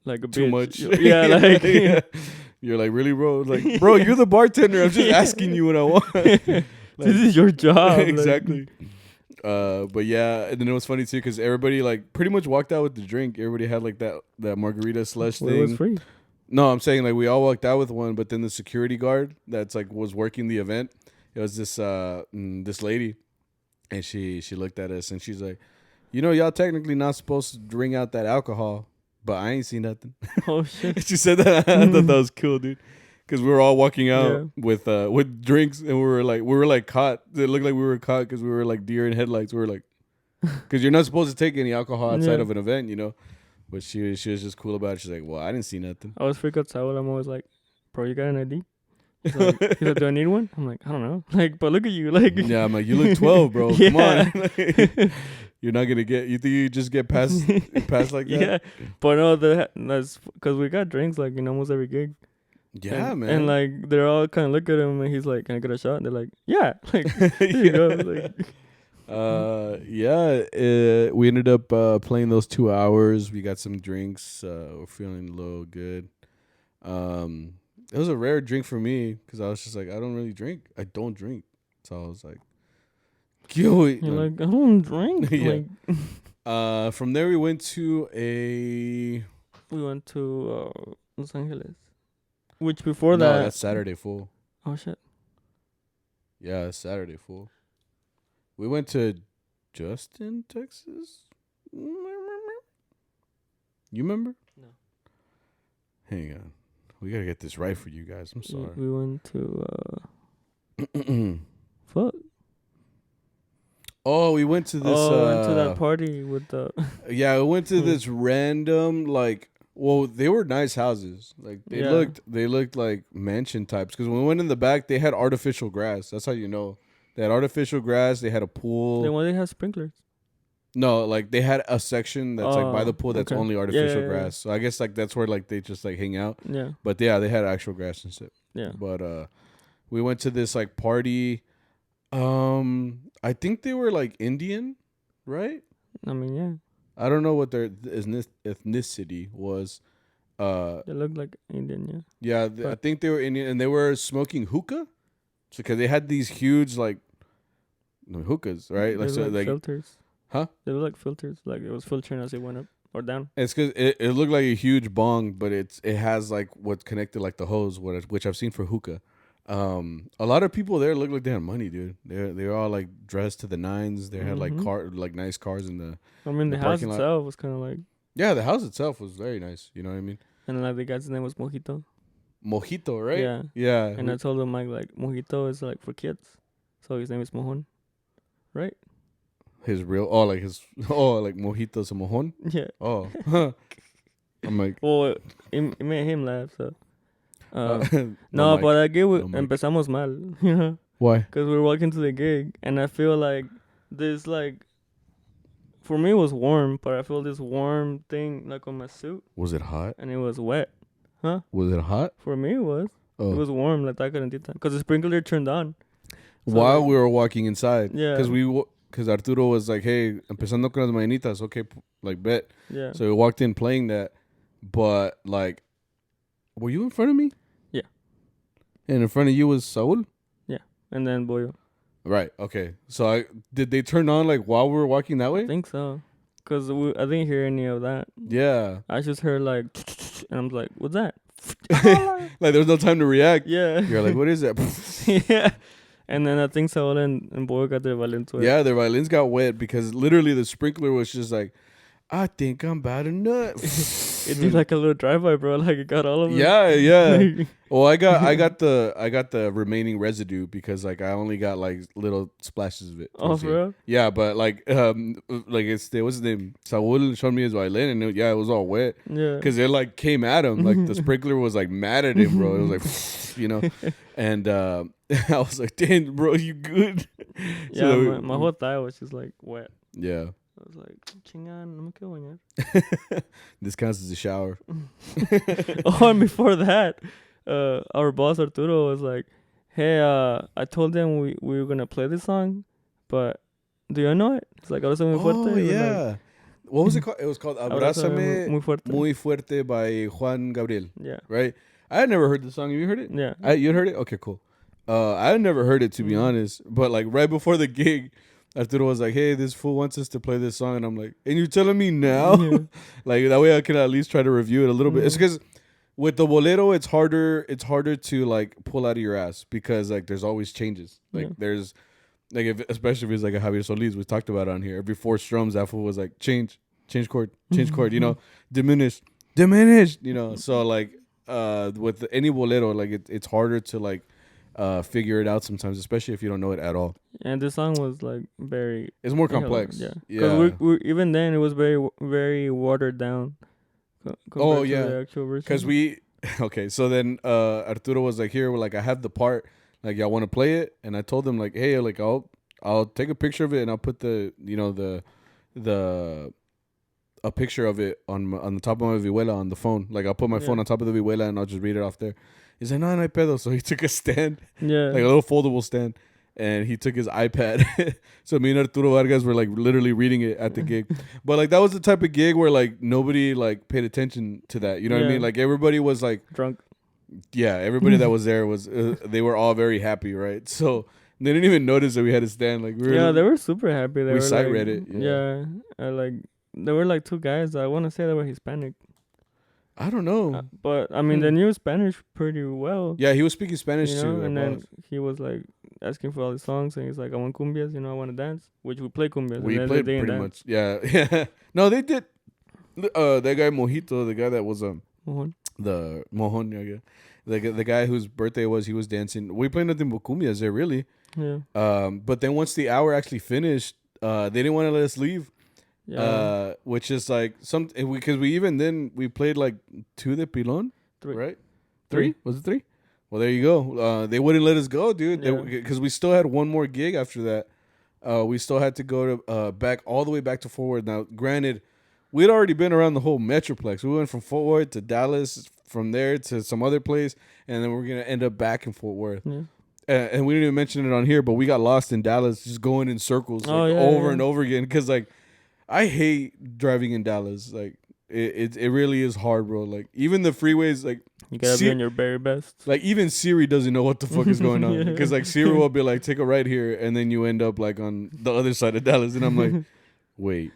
a too bitch. much. Yeah, like yeah. You're like, really, bro? Like, bro, you're the bartender. I'm just asking you what I want. This is your job. Exactly. But yeah, and then it was funny too because everybody like pretty much walked out with the drink. Everybody had like that margarita slush thing. It was free. No, I'm saying like we all walked out with one, but then the security guard that's like was working the event, it was this lady, and she looked at us and she's like, you know, y'all technically not supposed to bring out that alcohol. But I ain't seen nothing. Oh shit! She said that. I thought that was cool, dude. Because we were all walking out with drinks, and we were like caught. It looked like we were caught because we were like deer in headlights. We were like, because you're not supposed to take any alcohol outside of an event, you know. But she was just cool about it. She's like, well, I didn't see nothing. I was freaked out. Saul, I'm always like, bro, you got an ID? He's like, do I need one? I'm like, I don't know. Like, but look at you, like. Yeah, I'm like, you look 12, bro. Come on. You're not gonna get. You think you just get past like that? Yeah, but no, that's because we got drinks like in almost every gig. Yeah, man. And like they're all kind of look at him, and he's like, "Can I get a shot?" And they're like, "Yeah." Like, there you go. Like, we ended up playing those 2 hours. We got some drinks. We're feeling a little good. It was a rare drink for me because I was just like, I don't really drink. I don't drink, so I was like. You're like, I don't drink. Yeah. Like, from there we went to Los Angeles, which before that. No, that's Saturday, fool. Oh shit. Yeah, that's Saturday, fool. We went to Justin, Texas. You remember? No. Hang on, we gotta get this right for you guys. I'm sorry. We went to fuck. Oh, we went to this. Went to that party with the. Yeah, we went to this random they were nice houses. Like they looked like mansion types. Because when we went in the back, they had artificial grass. That's how you know they had artificial grass. They had a pool. Then why they have sprinklers? No, like they had a section that's like by the pool that's only artificial grass. So I guess like that's where like they just like hang out. Yeah. But yeah, they had actual grass and stuff. Yeah. But we went to this like party. I think they were like Indian, right? I mean, yeah. I don't know what their ethnicity was. They looked like Indian, yeah. Yeah, I think they were Indian, and they were smoking hookah, because they had these huge like hookahs, right? They Like so, look like like filters. huh? They look like filters. Like it was filtering as it went up or down. It's because it looked like a huge bong, but it has like what's connected like the hose, which I've seen for hookah. A lot of people there look like they have money, dude. They're all like dressed to the nines. They had like nice cars in the. I mean, the house itself was kind of like. Yeah, the house itself was very nice. You know what I mean? And like the guy's name was Mojito. Mojito, right? Yeah. Yeah. And I told him like Mojito is like for kids, so his name is Mojon, right? His real like Mojito's a Mojon. Yeah. Oh. I'm like. Well, it made him laugh. So. No, but I get empezamos mal, you know. Why? Because we were walking to the gig, and I feel like this like. For me, it was warm, but I feel this warm thing like on my suit. Was it hot? And it was wet. Huh? Was it hot? For me, it was. Oh. It was warm, like calentita. Because the sprinkler turned on. So while we were walking inside. Yeah. Because Arturo was like, hey, empezando con las mañanitas, okay, like, bet. Yeah. So we walked in playing that. But, like, were you in front of me? Yeah. And in front of you was Saul? Yeah. And then Boyo. Right. Okay. So did they turn on like while we were walking that way? I think so. Cause I didn't hear any of that. Yeah. I just heard like, and I'm like, what's that? Like there was no time to react. Yeah. You're like, what is that? Yeah. And then I think Saul and Boy got their violins wet. Yeah, their violins got wet because literally the sprinkler was just like, I think I'm about to nut. It did like a little drive-by, bro. Like it got all of it. Yeah, yeah. Well, I got the remaining residue because like I only got like little splashes of it. Oh, bro. Yeah, but like what's his name? Saul showed me his violin, and it was all wet. Yeah. Because it like came at him, like the sprinkler was like mad at him, bro. It was like, and I was like, damn, bro, you good? Yeah, so, my whole thigh was just like wet. Yeah. I was like, chingan, no me quiero bañar. This counts as a shower. Oh, and before that, our boss Arturo was like, hey, I told them we were going to play this song, but do you know it? It's like, Abrázame muy fuerte. Oh, yeah. Like, what was it called? It was called Abrázame muy fuerte by Juan Gabriel. Yeah. Right? I had never heard the song. Have you heard it? Yeah. You heard it? Okay, cool. I had never heard it, to be honest. But like right before the gig, Arturo was like, hey, this fool wants us to play this song. And I'm like, and you're telling me now? Yeah. Like, that way I can at least try to review it a little bit. It's because with the bolero, it's harder to, like, pull out of your ass because, like, there's always changes. Like, there's, like, especially if it's, like, a Javier Solis, we talked about it on here. Every 4 strums, that fool was like, change chord, diminish, So, like, with any bolero, like, it's harder to, like, figure it out sometimes, especially if you don't know it at all. And the song was like it's more complex. Yeah. Because we even then it was very, very watered down. Oh yeah. To the actual version. Because so then Arturo was like, here, like I have the part, like y'all want to play it, and I told him like, hey, like I'll take a picture of it and I'll put the a picture of it on the top of my vihuela on the phone. Like I'll put my phone on top of the vihuela and I'll just read it off there. He's like, no hay pedo. So he took a stand, like a little foldable stand, and he took his iPad. So me and Arturo Vargas were like literally reading it at the gig. But like that was the type of gig where like nobody like paid attention to that. You know what I mean? Like everybody was like drunk. Yeah, everybody that was there was they were all very happy, right? So they didn't even notice that we had a stand. Like they were super happy. We sight read it. Yeah, like there were like 2 guys. I want to say they were Hispanic. I don't know. But, I mean, they knew Spanish pretty well. Yeah, he was speaking Spanish too. And then he was, like, asking for all the songs. And he's like, I want cumbias, I want to dance. Which we play cumbias. We played pretty much. Yeah. No, they did. That guy Mojito, the guy that was... Mojon. The Mojon, yeah. The guy whose birthday he was dancing. We played nothing but cumbias there, really. Yeah. But then once the hour actually finished, they didn't want to let us leave. Yeah. Which is like because we played like 2 de pilon, 3, right? 3? Was it 3? Well, there you go. They wouldn't let us go, dude. Because we still had one more gig after that. We still had to go to back all the way back to Fort Worth. Now, granted, we'd already been around the whole Metroplex. We went from Fort Worth to Dallas, from there to some other place, and then we're gonna end up back in Fort Worth. Yeah. And we didn't even mention it on here, but we got lost in Dallas, just going in circles over and over again. Because like I hate driving in Dallas. Like it really is hard, bro. Like even the freeways, like you gotta be on your very best. Like even Siri doesn't know what the fuck is going on because like Siri will be like, take a right here, and then you end up like on the other side of Dallas, and I'm like, wait,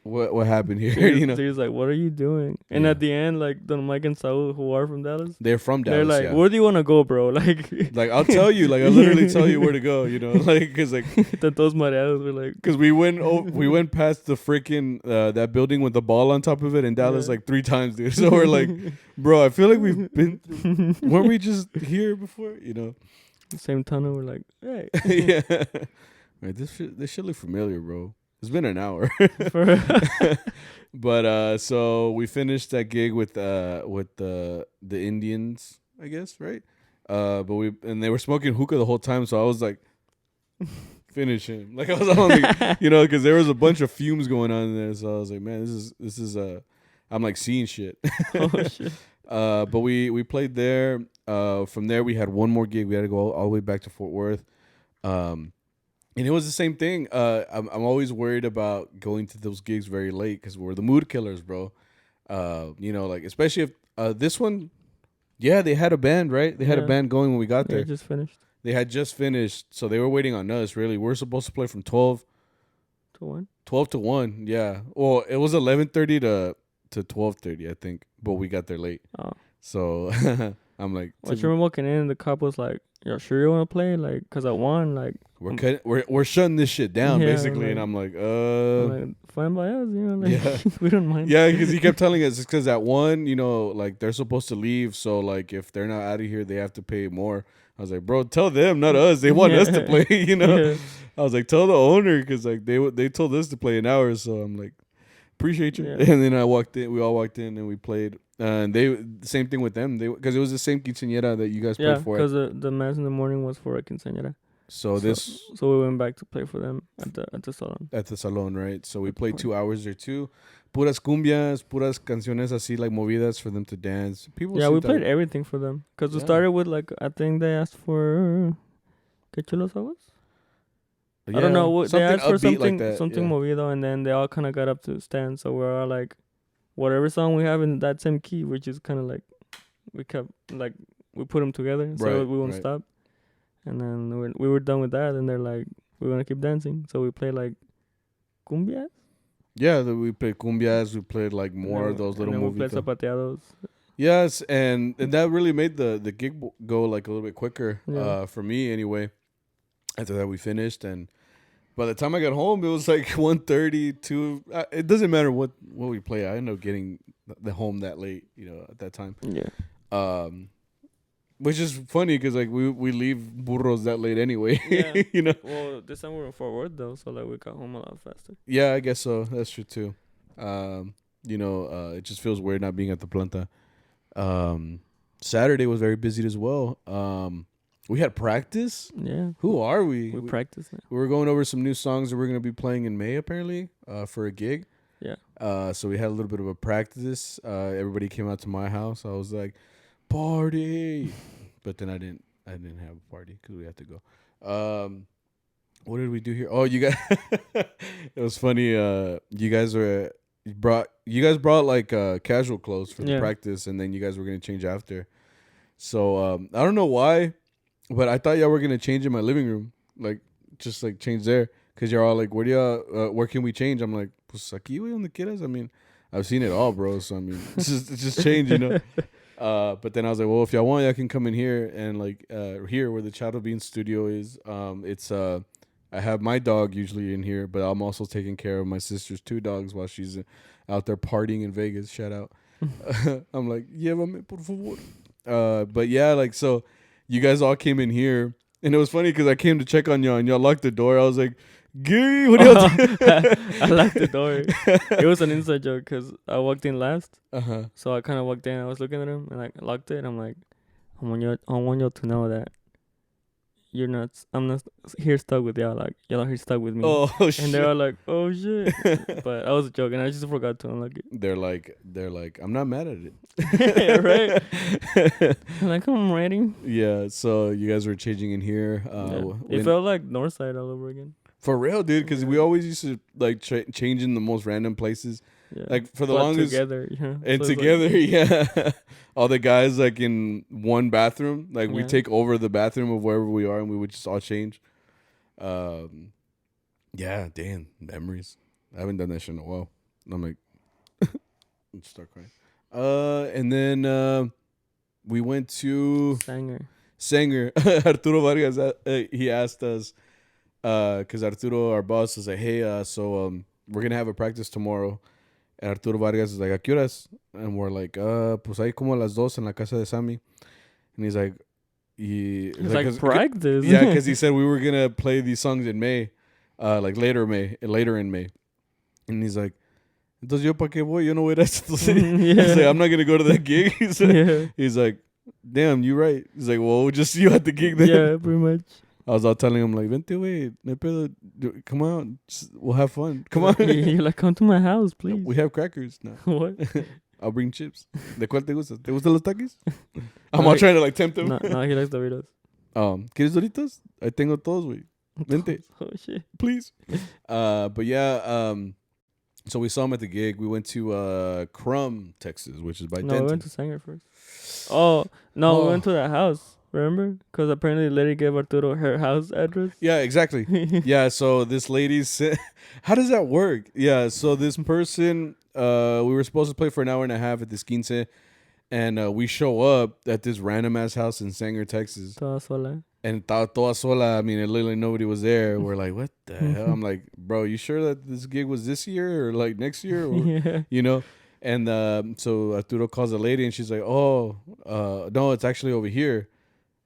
what happened here? You know, so he's like, what are you doing? And at the end, like Don Mike and Saul, who are from Dallas, they're from Dallas. They're like, where do you want to go, bro? Like I'll tell you. Like I literally tell you where to go. You know, like because like those mareados were like, because we went past the freaking that building with the ball on top of it in Dallas like 3 times, dude. So we're like, bro, I feel like we've been through. Weren't we just here before? You know, same tunnel. We're like, hey, yeah. Right, this should look familiar, bro. It's been an hour. But so we finished that gig with the Indians, I guess, right? But they were smoking hookah the whole time, so I was like, finish him. Like I was on the, you know, because there was a bunch of fumes going on in there, so I was like, man, this is I'm like seeing shit. Oh shit. But we played there. From there we had one more gig. We had to go all the way back to Fort Worth. And it was the same thing. I'm always worried about going to those gigs very late because we're the mood killers, bro. You know, like especially if this one, yeah, they had a band, right? They had a band going when we got there. They just finished. They had just finished, so they were waiting on us. Really, we're supposed to play from 12 to 1. 12 to 1, yeah. Well, it was 11:30 to 12:30, I think, but we got there late. Oh, so I'm like, I remember walking in, and the cop was like, "You sure you want to play?" Like, cause at 1, like we're shutting this shit down basically, like, and I'm like, fine by us, you know, like we don't mind. Yeah, because he kept telling us it's because at 1, you know, like they're supposed to leave, so like if they're not out of here, they have to pay more. I was like, bro, tell them, not us. They want us to play, you know. Yeah. I was like, tell the owner, because like they told us to play an hour, so I'm like, appreciate you. Yeah. And then we all walked in and we played. And the same thing with them, because it was the same quinceañera that you guys played for. Yeah, because the mass in the morning was for a quinceañera. So we went back to play for them at the salon. At the salon, right? So we played 2 hours there too. Puras cumbias, puras canciones así like movidas for them to dance. We played everything for them. Because we started with like, I think they asked for ¿Qué chulos aguas? Yeah, I don't know. They asked for something like movido, and then they all kind of got up to stand. So we're all like, whatever song we have in that same key, which is kind of like, we kept like, we put them together so we won't stop. And then we were done with that, and they're like, we want to keep dancing. So we played like cumbias. Yeah, we played cumbias. We played like more of those little movies. We played zapateados. Yes, and that really made the gig go like a little bit quicker for me anyway. After that we finished, and by the time I got home, it was like 1:30, 2. It doesn't matter what we play. I ended up getting the home that late, you know, at that time. Yeah. Which is funny because like we leave burros that late anyway. Yeah. You know. Well, this time we were in Fort Worth though, so like we got home a lot faster. Yeah, I guess so. That's true too. You know, it just feels weird not being at the planta. Saturday was very busy as well. We had practice. Yeah. Who are we? We practiced now. We were going over some new songs that we're gonna be playing in May apparently. For a gig. Yeah. So we had a little bit of a practice. Everybody came out to my house. I was like, party, but then I didn't have a party because we had to go. What did we do here? Oh, you guys. It was funny. You guys brought like casual clothes for the practice, and then you guys were gonna change after. So I don't know why, but I thought y'all were gonna change in my living room, like just like change there, because you're all like, where can we change? I'm like, pues aquí güey donde quieras. I mean, I've seen it all, bro. So I mean, it's just change, you know. But then I was like, well, if y'all want, y'all can come in here and like here where the CharroBeans studio is. It's I have my dog usually in here, but I'm also taking care of my sister's 2 dogs while she's out there partying in Vegas. Shout out. I'm like, llévame por favor. But yeah, like so, you guys all came in here, and it was funny because I came to check on y'all, and y'all locked the door. I was like, Gary, what y'all doing? I locked the door. It was an inside joke because I walked in last. So I kind of walked in. I was looking at him and I locked it. I'm like, I want y'all to know that I'm not here stuck with y'all. Like y'all are here stuck with me. Oh shit! And they're all like, oh shit. But I was joking. I just forgot to unlock it. They're like, I'm not mad at it. Right? I'm like, I'm ready. Yeah. So you guys were changing in here. It felt like Northside all over again. For real, dude, because we always used to like change in the most random places. Yeah. Like for the longest together, and so together, like, yeah. All the guys like in one bathroom, like we take over the bathroom of wherever we are, and we would just all change. Yeah, damn memories. I haven't done that shit in a while. I'm like, start crying. And then we went to Sanger. Arturo Vargas. He asked us, because Arturo, our boss, was like, hey, so we're gonna have a practice tomorrow. And Arturo Vargas is like, ¿a qué horas? And we're like, pues ahí como a las 2 en la casa de Sammy. And he's like, he's like practice. Yeah, because he said we were gonna play these songs in May, like later in May. And he's like, entonces yo pa qué voy? Yo no voy a esto. He's like, I'm not gonna go to that gig. He's like, damn, you right. He's like, well, just you at the gig then. Yeah, pretty much. I was all telling him like, vente, wait, no pedo, come on, we'll have fun. Come on. You're like, come to my house, please. We have crackers now. What? I'll bring chips. ¿De cuál te gustas? ¿Te gustan los taquis? I'm all trying to like tempt him. No, he likes Doritos. ¿Quieres Doritos? Ahí tengo todos, güey. Vente. Oh shit. Please. But yeah, so we saw him at the gig. We went to Crum, Texas, which is by Denton. No, we went to Sanger first. Oh, no, we went to that house. Remember? Because apparently the lady gave Arturo her house address. Yeah, exactly. Yeah, so this lady said... How does that work? Yeah, so this person... we were supposed to play for an hour and a half at this quince. And we show up at this random-ass house in Sanger, Texas. Toda sola. And toda sola. I mean, literally nobody was there. We're like, what the hell? I'm like, bro, you sure that this gig was this year or like next year? Or, yeah. You know? And so Arturo calls the lady and she's like, oh, no, it's actually over here.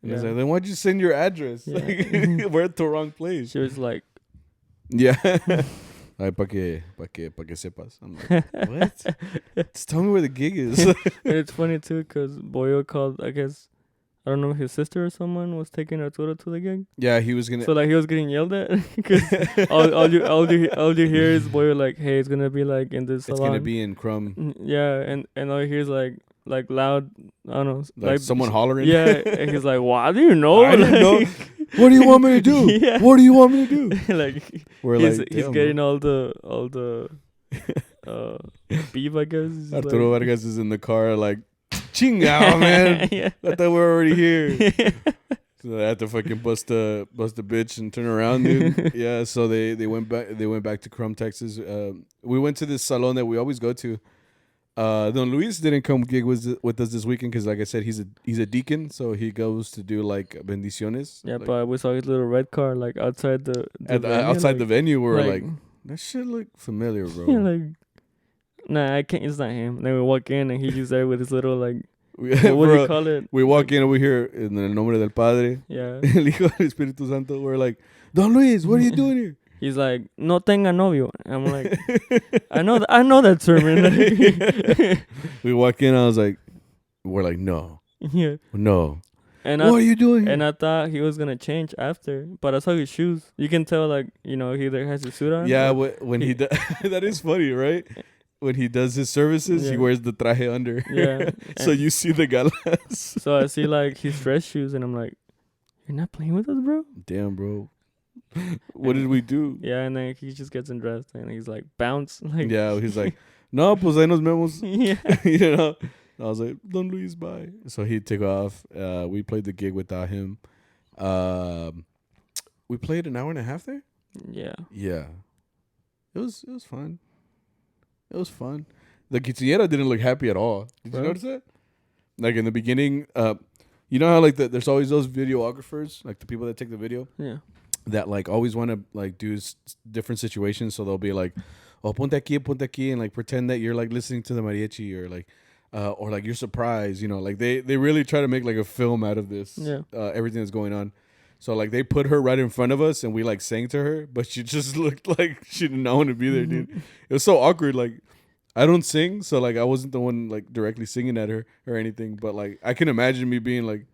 And I was like, then why'd you send your address? Yeah. Like, we're at the wrong place. She was like, yeah. Ay, pa que sepas. I'm like, what? Just tell me where the gig is. And it's funny too, because Boyo called, I guess, I don't know, his sister or someone was taking Arturo to the gig. Yeah, he was gonna. So like he was getting yelled at because all you hear is Boyo like, hey, it's gonna be like in this salon. It's gonna be in Crum. Yeah, and all you hear is like loud, I don't know, like someone hollering. Yeah, and he's like, "Why do you know? I didn't know. What do you want me to do? Yeah. What do you want me to do?" Like he's getting all the beef, I guess. Arturo Vargas is in the car like, "Chingao, man! Yeah. I thought we were already here." So I had to fucking bust the bitch and turn around, dude. Yeah, so they went back to Crum, Texas. We went to this salon that we always go to. Don Luis didn't come gig with us this weekend because, like I said, he's a deacon, so he goes to do like bendiciones. Yeah, like, but we saw his little red car like outside the venue, outside the venue. We were like, that shit look familiar, bro. Yeah, like, nah, I can't. It's not him. Then we walk in and he's just there with his little like. What do you call it? We walk in over here in el nombre del Padre. Yeah. El Hijo del Espíritu Santo. We're like, Don Luis, what are you doing here? He's like, no tenga novio. I'm like, I know that sermon. We walk in, we're like, no. Yeah. No. And what are you doing here? And I thought he was gonna change after, but I saw his shoes. You can tell, like, you know, he either has his suit on. Yeah, when he does, that is funny, right? When he does his services, he wears the traje under. Yeah. So you see the galas. So I see, like, his dress shoes, and I'm like, you're not playing with us, bro? Damn, bro. What did we do? Yeah, and then he just gets undressed, and he's like, bounce. Like, yeah, he's like, no, pues ahí nos vemos. Yeah. You know? I was like, Don Luis, bye. So he took off. We played the gig without him. We played an hour and a half there? Yeah. Yeah. It was fun. It was fun. The quinceañera didn't look happy at all. Did you notice that? Like in the beginning, you know how like there's always those videographers, like the people that take the video? Yeah. That like always want to like do different situations. So they'll be like, oh, ponte aquí, and like pretend that you're like listening to the mariachi or like you're surprised, you know, like they really try to make like a film out of this, everything that's going on. So like they put her right in front of us and we like sang to her, but she just looked like she did not want to be there, dude. It was so awkward. Like I don't sing, so like I wasn't the one like directly singing at her or anything, but like I can imagine me being like,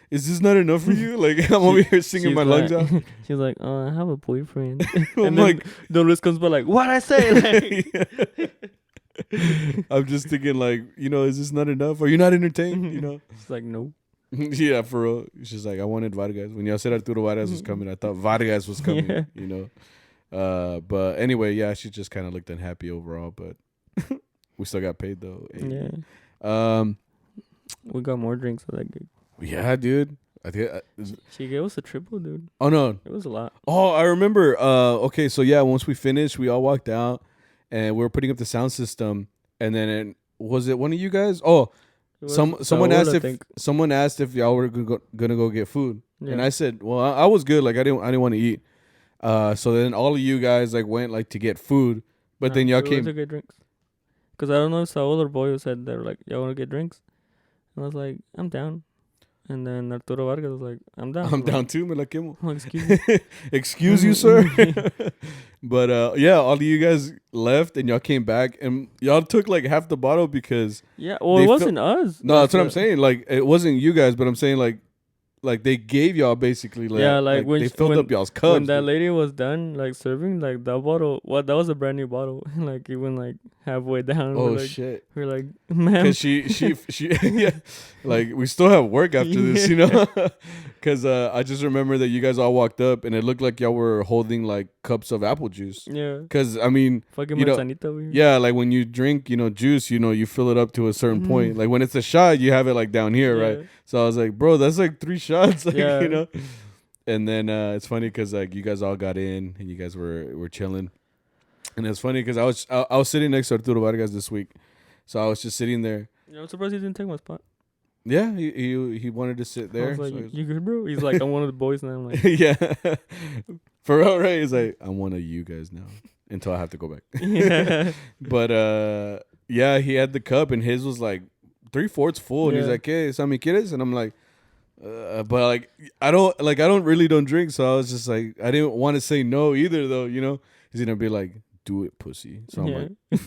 is this not enough for you? Like I'm over here singing my lungs out. She's like, oh, I have a boyfriend. I'm and like, Don Luis comes by like, what'd I say? Like, I'm just thinking like, you know, is this not enough? Are you not entertained? You know? She's like, no. Yeah, for real. She's like, I wanted Vargas. When y'all said Arturo Vargas was coming, I thought Vargas was coming. You know? But anyway, yeah, she just kind of looked unhappy overall, but we still got paid though. Yeah. We got more drinks at that gig. Yeah, dude. I think she gave us a triple, dude. Oh no, it was a lot. Oh, I remember. Okay, so yeah, once we finished, we all walked out, and we were putting up the sound system, and then was it one of you guys? Oh, someone asked if y'all were gonna go get food, and I said, well, I was good. Like I didn't want to eat. So then all of you guys like went like to get food, but then y'all came to get drinks. Cause I don't know if Saul or Boy said they were like, y'all want to get drinks, and I was like, I'm down. And then Arturo Vargas was like, I'm down. I'm down too, me la quemo. Excuse me. Excuse you, sir. But yeah, all of you guys left and y'all came back and y'all took like half the bottle because it wasn't us. No, that's what I'm saying. Like it wasn't you guys, but I'm saying like they gave y'all basically like when they filled up y'all's cups. When that lady was done like serving, like that bottle, that was a brand new bottle. Like it went like halfway down. Oh shit! We're like, man, because she yeah, like we still have work after this, you know. Because I just remember that you guys all walked up and it looked like y'all were holding like cups of apple juice. Yeah. Because I mean, fucking manzanita. Yeah, like when you drink, juice, you fill it up to a certain point. Like when it's a shot, you have it like down here, right? So I was like, bro, that's like 3 shots, like, And then it's funny because like you guys all got in and you guys were chilling, and it's funny because I was sitting next to Arturo Vargas this week, so I was just sitting there. I'm surprised he didn't take my spot. Yeah, he wanted to sit there. I was like, you good, bro? He's like, I'm one of the boys now. I'm like, yeah, for real, right? He's like, I'm one of you guys now until I have to go back. Yeah, but yeah, he had the cup and his was like 3/4 full, and he's like, "Hey, Sammy, quieres?" And I'm like, but like I don't really drink, so I was just like, I didn't want to say no either, though. He's gonna be like, "Do it, pussy." So I'm like,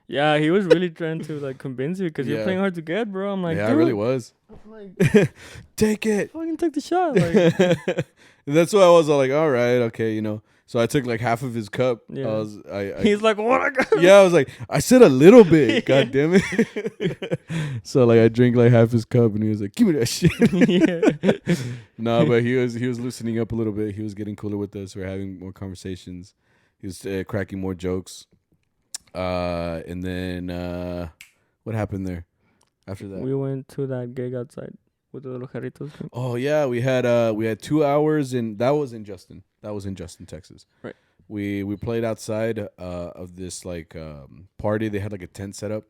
yeah, he was really trying to like convince you because you're playing hard to get, bro. I'm like, yeah, I really was. I'm like, take it, fucking take the shot. Like, that's why I was all like, all right, okay, So I took like half of his cup. Yeah. He's like, what? Yeah, I was like, I said a little bit. God damn it. So like I drank like half his cup and he was like, give me that shit. Yeah. No, but he was loosening up a little bit. He was getting cooler with us. We were having more conversations. He was cracking more jokes. And then what happened there after that? We went to that gig outside with the little jarritos. Oh yeah, we had 2 hours and that was in Justin. That was in Justin, Texas. Right. We played outside of this like party. They had like a tent set up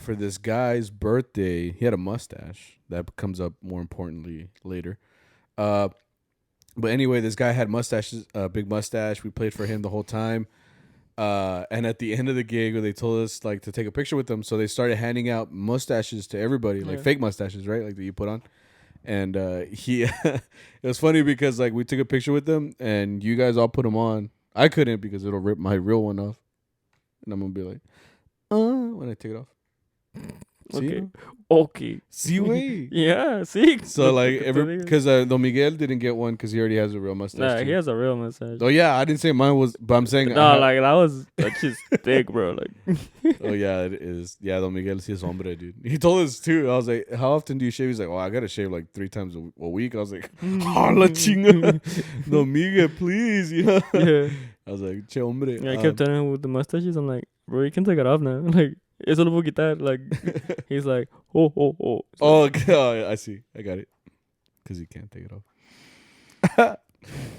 for this guy's birthday. He had a mustache. That comes up more importantly later. But anyway, this guy had mustaches, a big mustache. We played for him the whole time. And at the end of the gig, they told us like to take a picture with them. So they started handing out mustaches to everybody, like fake mustaches, right? Like that you put on. And it was funny because like we took a picture with them and you guys all put them on. I couldn't because it'll rip my real one off. And I'm going to be like, when I take it off. Okay. See, wait. Yeah, see. So like because Don Miguel didn't get one because he already has a real mustache. Nah, he has a real mustache. Oh yeah, I didn't say mine was, but I'm saying that's just thick, bro. Like. Oh yeah, it is. Yeah, Don Miguel is hombre, dude. He told us too. I was like, how often do you shave? He's like, I gotta shave like 3 times a week. I was like, la chinga, Don Miguel, please, Yeah. I was like, che hombre. Yeah, I kept telling him with the mustaches. I'm like, bro, you can take it off now. Like. Eso lo puedo quitar. Like, he's like, oh. So, okay, I see. I got it. Because you can't take it off.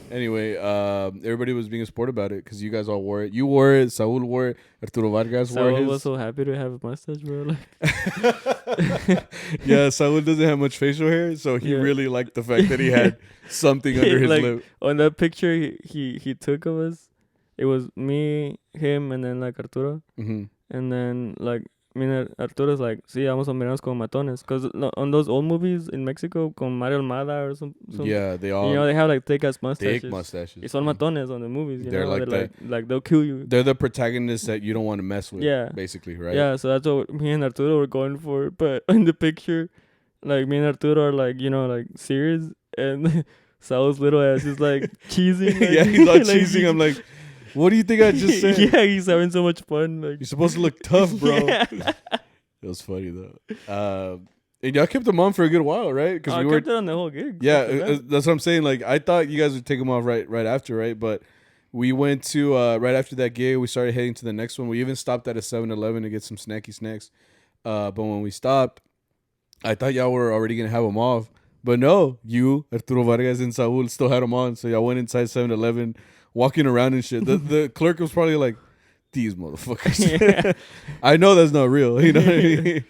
Anyway, everybody was being a sport about it because you guys all wore it. You wore it. Saul wore it. Arturo Vargas wore it. Saul was so happy to have a mustache, bro. Like. Yeah, Saul doesn't have much facial hair, so he really liked the fact that he had something under his lip. On that picture he took of us, it was me, him, and then like Arturo. Mm-hmm. And then, like, me and Arturo's like, sí, vamos a mirarnos como matones. Because on those old movies in Mexico, con Mario Almada or some yeah, they all... they have, like, thick-ass mustaches. Thick mustaches. Y son matones on the movies, They're know? Like that. Like, they'll kill you. They're the protagonists that you don't want to mess with, basically, right? Yeah, so that's what me and Arturo were going for. But in the picture, like, me and Arturo are, like, like, serious. And Saul's little ass is, like, cheesing. Like, yeah, he's all cheesing. I'm like... What do you think I just said? Yeah, he's having so much fun. Like. You're supposed to look tough, bro. It was funny, though. And y'all kept them on for a good while, right? Because kept it on the whole gig. Yeah, that's what I'm saying. Like, I thought you guys would take them off right after, right? But We went to right after that gig. We started heading to the next one. We even stopped at a 7-Eleven to get some snacky snacks. But when we stopped, I thought y'all were already gonna have them off. But no, you, Arturo Vargas, and Saul still had them on. So y'all went inside 7-Eleven, walking around and shit. The clerk was probably like, "These motherfuckers." Yeah. I know that's not real. You know what I mean?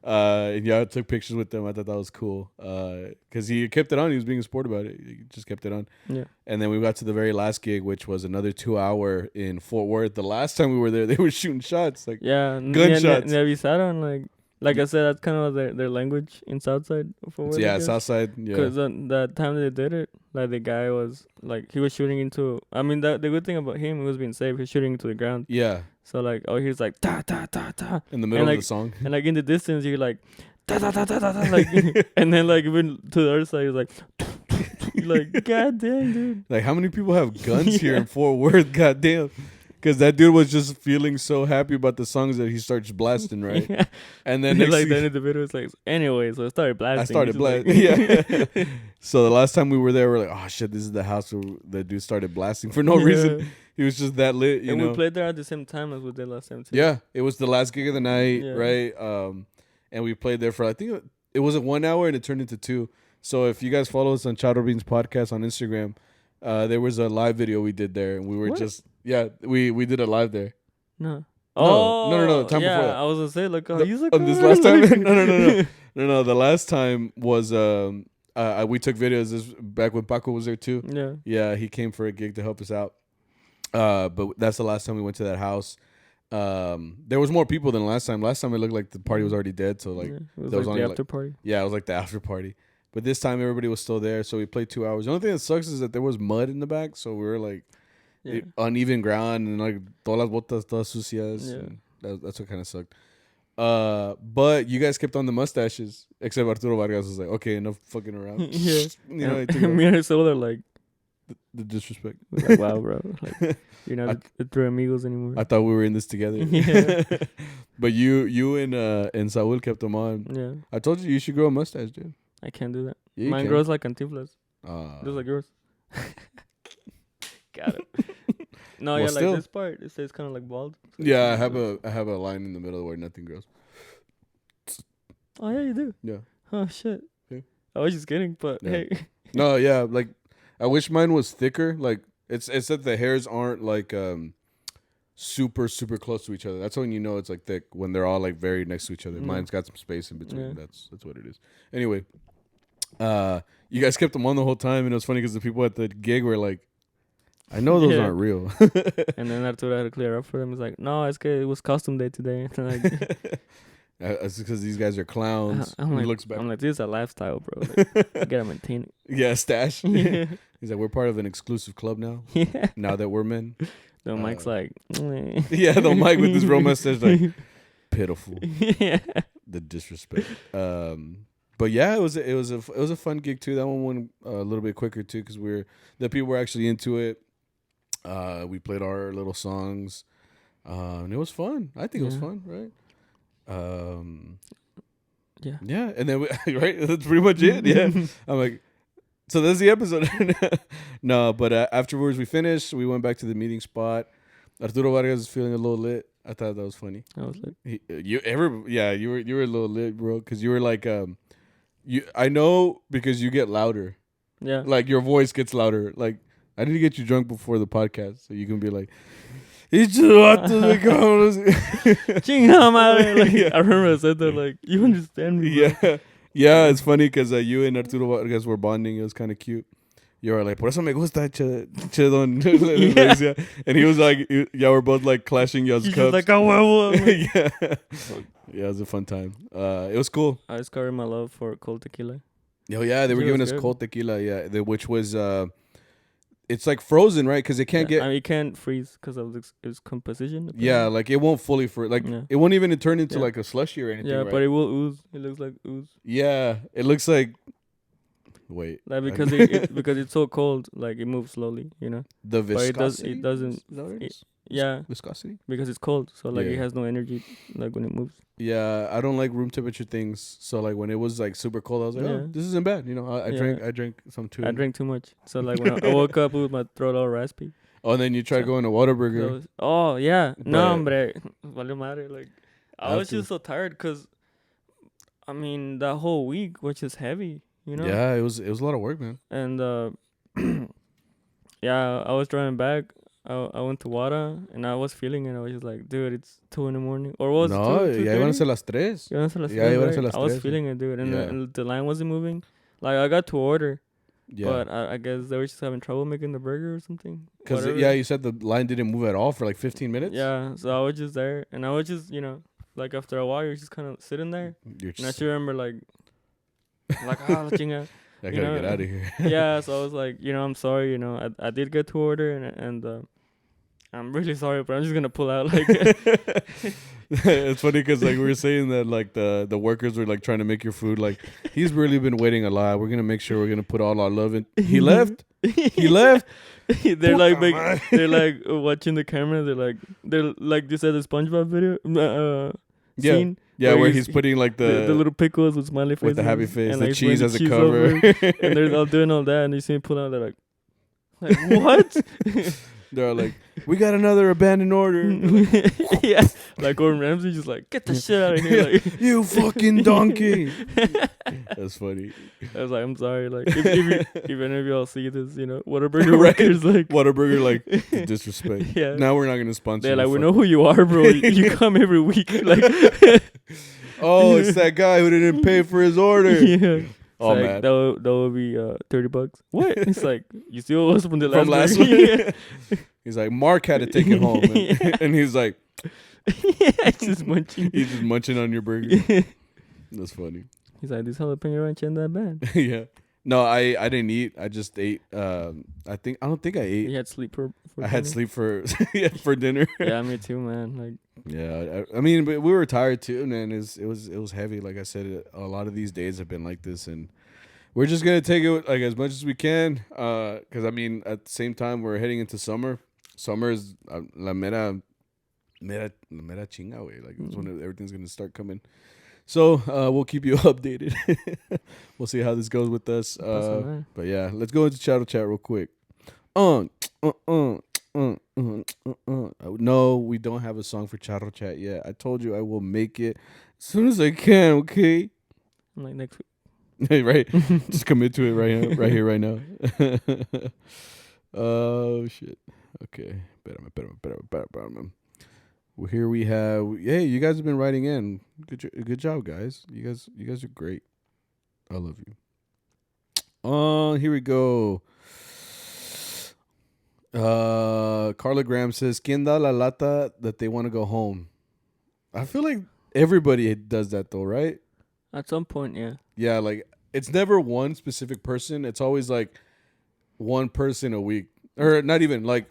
And y'all took pictures with them. I thought that was cool. Because he kept it on. He was being a sport about it. He just kept it on. Yeah. And then we got to the very last gig, which was another 2 hour in Fort Worth. The last time we were there, they were shooting shots, like gunshots. Yeah, we sat on like I said, that's kind of their language in Southside. Yeah, Southside. Yeah. Because that time they did it, like the guy was like he was shooting into. I mean, the good thing about him, he was being safe. He was shooting into the ground. Yeah. So like, he's like ta ta ta ta in the middle of the song, and like in the distance, you're like ta ta ta ta ta ta, like, and then like even to the other side, you're like. Like, god damn, dude. Like, how many people have guns here in Fort Worth? God damn. Because that dude was just feeling so happy about the songs that he starts blasting, right? Yeah. And then like the end of the video, it's like, anyway, so I started blasting. I started blasting. Yeah. So the last time we were there, we're like, oh shit, this is the house where the dude started blasting for no reason. He was just that lit, you know. And we played there at the same time as we did last time too. Yeah, it was the last gig of the night, right? And we played there for, I think it was 1 hour and it turned into 2. So if you guys follow us on CharroBeanspodcast on Instagram, there was a live video we did there, and we were we did a live there. No. No. Time before that. I was gonna say like, he's like, this last time. No. The last time was we took videos back when Paco was there too. Yeah. Yeah, he came for a gig to help us out. But that's the last time we went to that house. There was more people than last time. Last time it looked like the party was already dead. So like it was like the after party. Yeah, it was like the after party. But this time everybody was still there, so we played 2 hours. The only thing that sucks is that there was mud in the back, so we were like uneven ground and like todas las botas todas sucias. Yeah. That's what kind of sucked. But you guys kept on the mustaches, except Arturo Vargas was like, okay, enough fucking around. Yeah. You know, me and Estrada are like the disrespect. Like, wow, bro. Like, you're not the three amigos anymore. I thought we were in this together. Yeah. But you and Saul kept them on. Yeah. I told you should grow a mustache, dude. I can't do that. Yeah, mine grows like Cantinflas. Just like yours. Got it. No, well, like this part, it says kind of like bald. So yeah, I have a line in the middle where nothing grows. Oh yeah, you do. Yeah. Oh shit. Yeah. I was just kidding, but hey. No, yeah, like I wish mine was thicker. Like it's that the hairs aren't like super close to each other. That's when you know it's like thick, when they're all like very next to each other. Mine's got some space in between. Yeah. That's what it is. Anyway, you guys kept them on the whole time, and it was funny because the people at the gig were like, I know those aren't real. And then Arturo had to clear up for them. He's like, no, it's good. It was costume day today. Like, it's because these guys are clowns. I'm like, looks back. I'm like, this is a lifestyle, bro. Like, you gotta maintain it. Yeah, stash. He's like, we're part of an exclusive club now. Yeah. Now that we're men. The Mike's like, yeah, the Mike with this real mustache, like, pitiful. Yeah. The disrespect. But yeah, it was a fun gig too. That one went a little bit quicker too because the people were actually into it. We played our little songs, and it was fun. I think it was fun, right? Yeah, and then right, that's pretty much it. Yeah, I'm like, so that's the episode. No, but afterwards we finished. We went back to the meeting spot. Arturo Vargas was feeling a little lit. I thought that was funny. I was lit. You were a little lit, bro, because you were like I know because you get louder. Yeah. Like your voice gets louder. Like I need to get you drunk before the podcast so you can be like, Chinga madre. Like, I remember I said that, like, you understand me, bro. Yeah. Yeah, it's funny because you and Arturo Vargas were bonding. It was kind of cute. You were like, por eso me gusta, chedon. Yeah. And he was like, y'all were both like clashing y'all's cups. Just like, a huevo. Yeah. Yeah, it was a fun time. It was cool. I discovered my love for cold tequila. Oh, yeah, they were giving us cold tequila, yeah, which was, it's like frozen, right? Because it can't get... I mean, it can't freeze because of its composition. Apparently. Yeah, like it won't fully freeze. Like, it won't even turn into like a slushy or anything, yeah, right? But it will ooze. It looks like ooze. Yeah, it looks like... Wait. Like because because it's so cold, like it moves slowly, you know. The viscosity. But it doesn't. Yeah. Viscosity. Because it's cold, so like it has no energy, like when it moves. Yeah, I don't like room temperature things. So like when it was like super cold, I was like, oh, this isn't bad. You know, I drank some too. I drank too much. So like when I woke up with my throat all raspy. Oh, and then you tried going to Whataburger. Oh yeah, no, hombre, vale madre. Like I was just so tired because, I mean, that whole week was just heavy, you know. Yeah, it was a lot of work, man. And yeah, I was driving back. I went to Wada and I was feeling it. I was just like, dude, it's 2 a.m. Or was it 2? Ya iban a ser las 3. Ya iban a ser las 3. I was feeling it, dude, and the line wasn't moving. Like I got to order. Yeah. But I guess they were just having trouble making the burger or something. Because, you said the line didn't move at all for like 15 minutes? Yeah, so I was just there. And I was just, like after a while, you're just kind of sitting there. And I just remember la chinga. I gotta get out of here. Yeah, so I was like, I'm sorry, I did get to order and I'm really sorry, but I'm just gonna pull out. Like, it's funny because like we were saying that like the workers were like trying to make your food. Like he's really been waiting a lot. We're gonna make sure we're gonna put all our love in. He left. He left. They're like they're like watching the camera. They're like this at the SpongeBob video. Scene. Yeah, where he's putting like the little pickles with smiley faces. With the happy face, and the like cheese as a cover. And they're all doing all that, and you see me pull out, they're like what? They're like, we got another abandoned order. Yeah, like Gordon Ramsay just like, get the shit out of here. Like, you fucking donkey. That's funny. I was like, I'm sorry. Like, if any of y'all see this, Whataburger workers, like Whataburger, like disrespect. Yeah. Now we're not gonna sponsor. They're like, we know who you are, bro. You come every week. Like, oh, it's that guy who didn't pay for his order. Yeah. Oh like, man, that would be $30. What? It's like, you still owe us from the last one. Yeah. He's like, Mark had to take it home, and he's like, he's just munching. He's just munching on your burger. That's funny. He's like, this jalapeno ranch ain't that bad. Yeah. No, I didn't eat. I just ate. I don't think I ate. You had sleep for I had sleep for for dinner. Yeah, me too, man. Like, yeah, I mean, but we were tired too, man. It was heavy. Like I said, a lot of these days have been like this, and we're just gonna take it like as much as we can. Because I mean, at the same time, we're heading into summer. Summer is la mera chinga way. Like it's when everything's gonna start coming. So we'll keep you updated. We'll see how this goes with us. But yeah, let's go into Charro Chat real quick. No, we don't have a song for Charro Chat yet. I told you I will make it as soon as I can. Okay. Like next week. Right. Just commit to it right here, right now. Oh shit. Okay. Espérame. Well, here we have. Hey, you guys have been writing in. Good job, guys. You guys are great. I love you. Here we go. Carla Graham says, "Quien da la lata that they want to go home?" I feel like everybody does that though, right? At some point, yeah. Yeah, like it's never one specific person. It's always like one person a week, or not even like.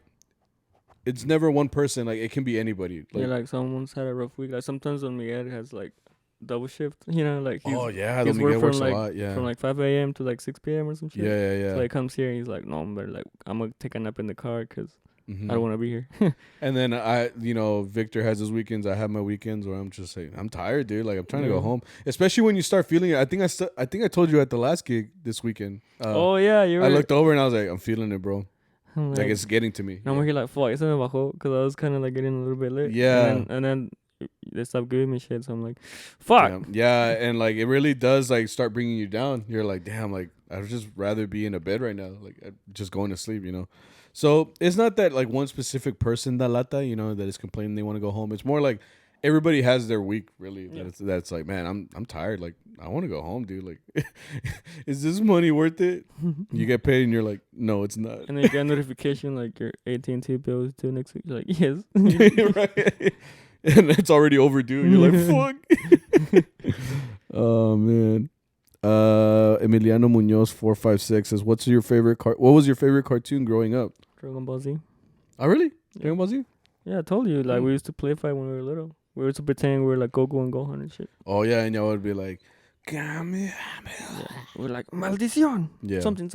It's never one person. Like it can be anybody. Like, yeah, like someone's had a rough week. Like sometimes when Miguel has like double shift, like he's, Miguel works a lot. Yeah, from like 5 a.m. to like 6 p.m. or some shit. Yeah. So he comes here and he's like, no, but like I'm gonna take a nap in the car because I don't want to be here. And then Victor has his weekends. I have my weekends where I'm just like, I'm tired, dude. Like I'm trying to go home. Especially when you start feeling it. I think I told you at the last gig this weekend. Oh yeah, you. I looked over and I was like, I'm feeling it, bro. Like it's getting to me. I'm here like, fuck, it's bajó because I was kind of like getting a little bit late. Yeah. And then they stopped giving me shit, so I'm like, fuck. Yeah, and like it really does like start bringing you down. You're like, damn, like I'd just rather be in a bed right now, like just going to sleep, So it's not that like one specific person da lata, that is complaining they want to go home. It's more like everybody has their week, really. Yeah. That's like, man, I'm tired. Like I want to go home, dude. Like, is this money worth it? You get paid, and you're like, no, it's not. And then you get a notification like your AT&T bill is due next week. You're like, yes, right. And it's already overdue. You're like, fuck. Oh man. Emiliano Munoz 456 says, "What was your favorite cartoon growing up?" Dragon Ball Z. Oh really? Dragon Ball Z? Yeah, I told you. Like we used to play fight when we were little. We used to pretend we were like Goku and Gohan and shit. Oh yeah, and y'all would be like, yeah. We're like maldición. Yeah. Something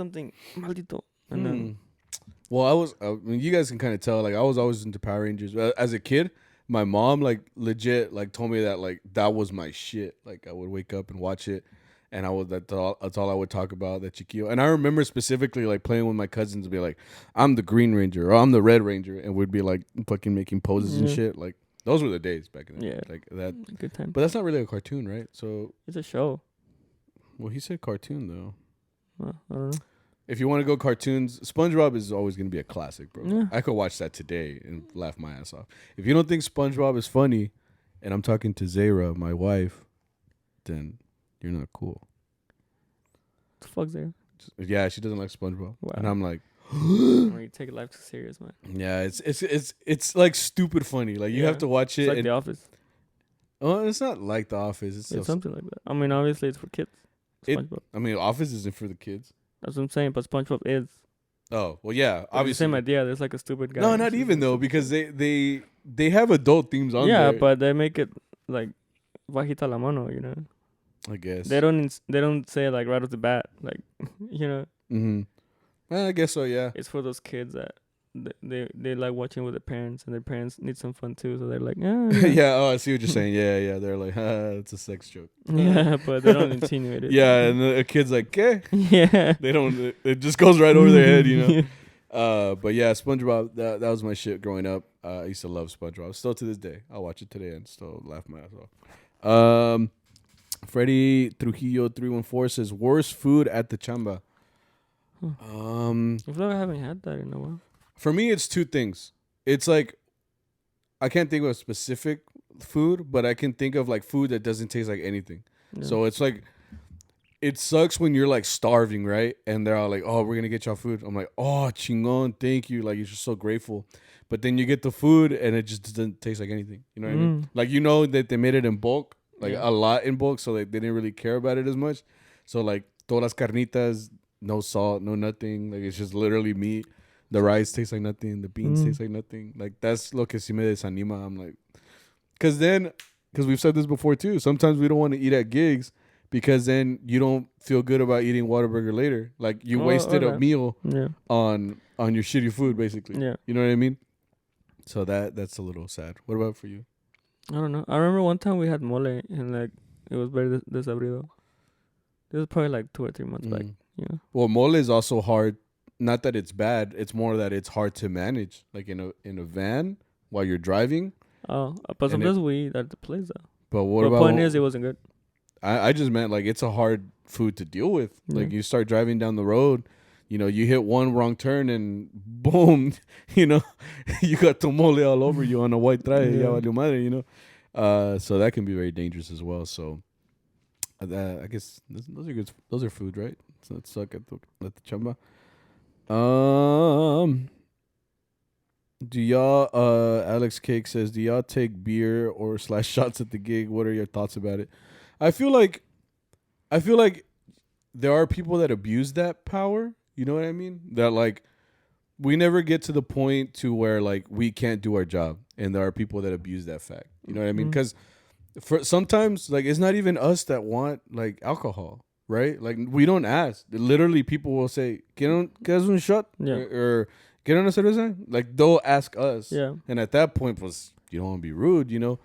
maldito. And then. Well, I was. You guys can kind of tell. Like I was always into Power Rangers. As a kid, my mom like legit like told me that like that was my shit. Like I would wake up and watch it. And that's all I would talk about, that Chiquillo. And I remember specifically like playing with my cousins and be like, I'm the Green Ranger or I'm the Red Ranger, and we'd be like fucking making poses and shit. Like those were the days back then. Yeah, like that. Good time. But that's not really a cartoon, right? So it's a show. Well, he said cartoon though. I don't know. If you want to go cartoons, SpongeBob is always gonna be a classic, bro. Yeah. I could watch that today and laugh my ass off. If you don't think SpongeBob is funny, and I'm talking to Zara, my wife, then you're not cool. What the fuck's there? Yeah, she doesn't like SpongeBob, and I'm like, you take life too serious, man. Yeah, it's like stupid funny. Like you have to watch it. It's like The Office. Oh, it's not like The Office. It's something like that. I mean, obviously it's for kids. SpongeBob. Office isn't for the kids. That's what I'm saying, but SpongeBob is. Oh well, yeah, obviously. Same idea. There's like a stupid guy. No, not even though, because they have adult themes on there. Yeah, but they make it like bajita la mano, you know. I guess they don't say it like right off the bat, like you know. I guess so. Yeah, it's for those kids that they like watching with their parents, and their parents need some fun too, so they're like, yeah. Yeah. Oh, I see what you're saying. Yeah. They're like, it's a sex joke. Yeah, but they don't insinuate it. Yeah, and the kid's like, okay. Yeah. They don't. It just goes right over their head, you know. But yeah, SpongeBob. That was my shit growing up. I used to love SpongeBob. Still to this day, I'll watch it today and still laugh my ass off. Freddie Trujillo 314 says worst food at the chamba. I feel like I haven't had that in a while. For me, it's two things. It's like I can't think of a specific food, but I can think of like food that doesn't taste like anything. Yeah. So it's like it sucks when you're like starving, right? And they're all like, "Oh, we're gonna get y'all food." I'm like, "Oh, chingon, thank you." Like you're just so grateful. But then you get the food and it just doesn't taste like anything. You know what I mean? Like you know that they made it in bulk. Like a lot in bulk, so like they didn't really care about it as much. So like todas las carnitas, no salt, no nothing. Like it's just literally meat. The rice tastes like nothing. The beans taste like nothing. Like that's lo que si me desanima. I'm like, because we've said this before too. Sometimes we don't want to eat at gigs because then you don't feel good about eating Whataburger later. Like you wasted a meal on your shitty food, basically. Yeah, you know what I mean. So that's a little sad. What about for you? I don't know. I remember one time we had mole and like it was very desabrido. This was probably like 2 or 3 months back. Yeah. Well, mole is also hard. Not that it's bad. It's more that it's hard to manage, like in a van while you're driving. Oh, but sometimes we eat at the place though. But what about? The point is, it wasn't good. I just meant like it's a hard food to deal with. Like you start driving down the road. You know, you hit one wrong turn and boom, you know, you got tomole all over you on a white traje, you know. So that can be very dangerous as well. So I guess those are good. Those are food, right? So that suck at the chamba. Do y'all? Alex Cake says, do y'all take beer or / shots at the gig? What are your thoughts about it? I feel like there are people that abuse that power. You know what I mean? That like we never get to the point to where like we can't do our job, and there are people that abuse that fact. You know what I mean? Because for sometimes like it's not even us that want like alcohol, right? Like we don't ask. Literally, people will say, "¿Quieres un shot?" or "¿Quieres una cerveza?" Like they'll ask us, and at that point, you don't want to be rude, you know.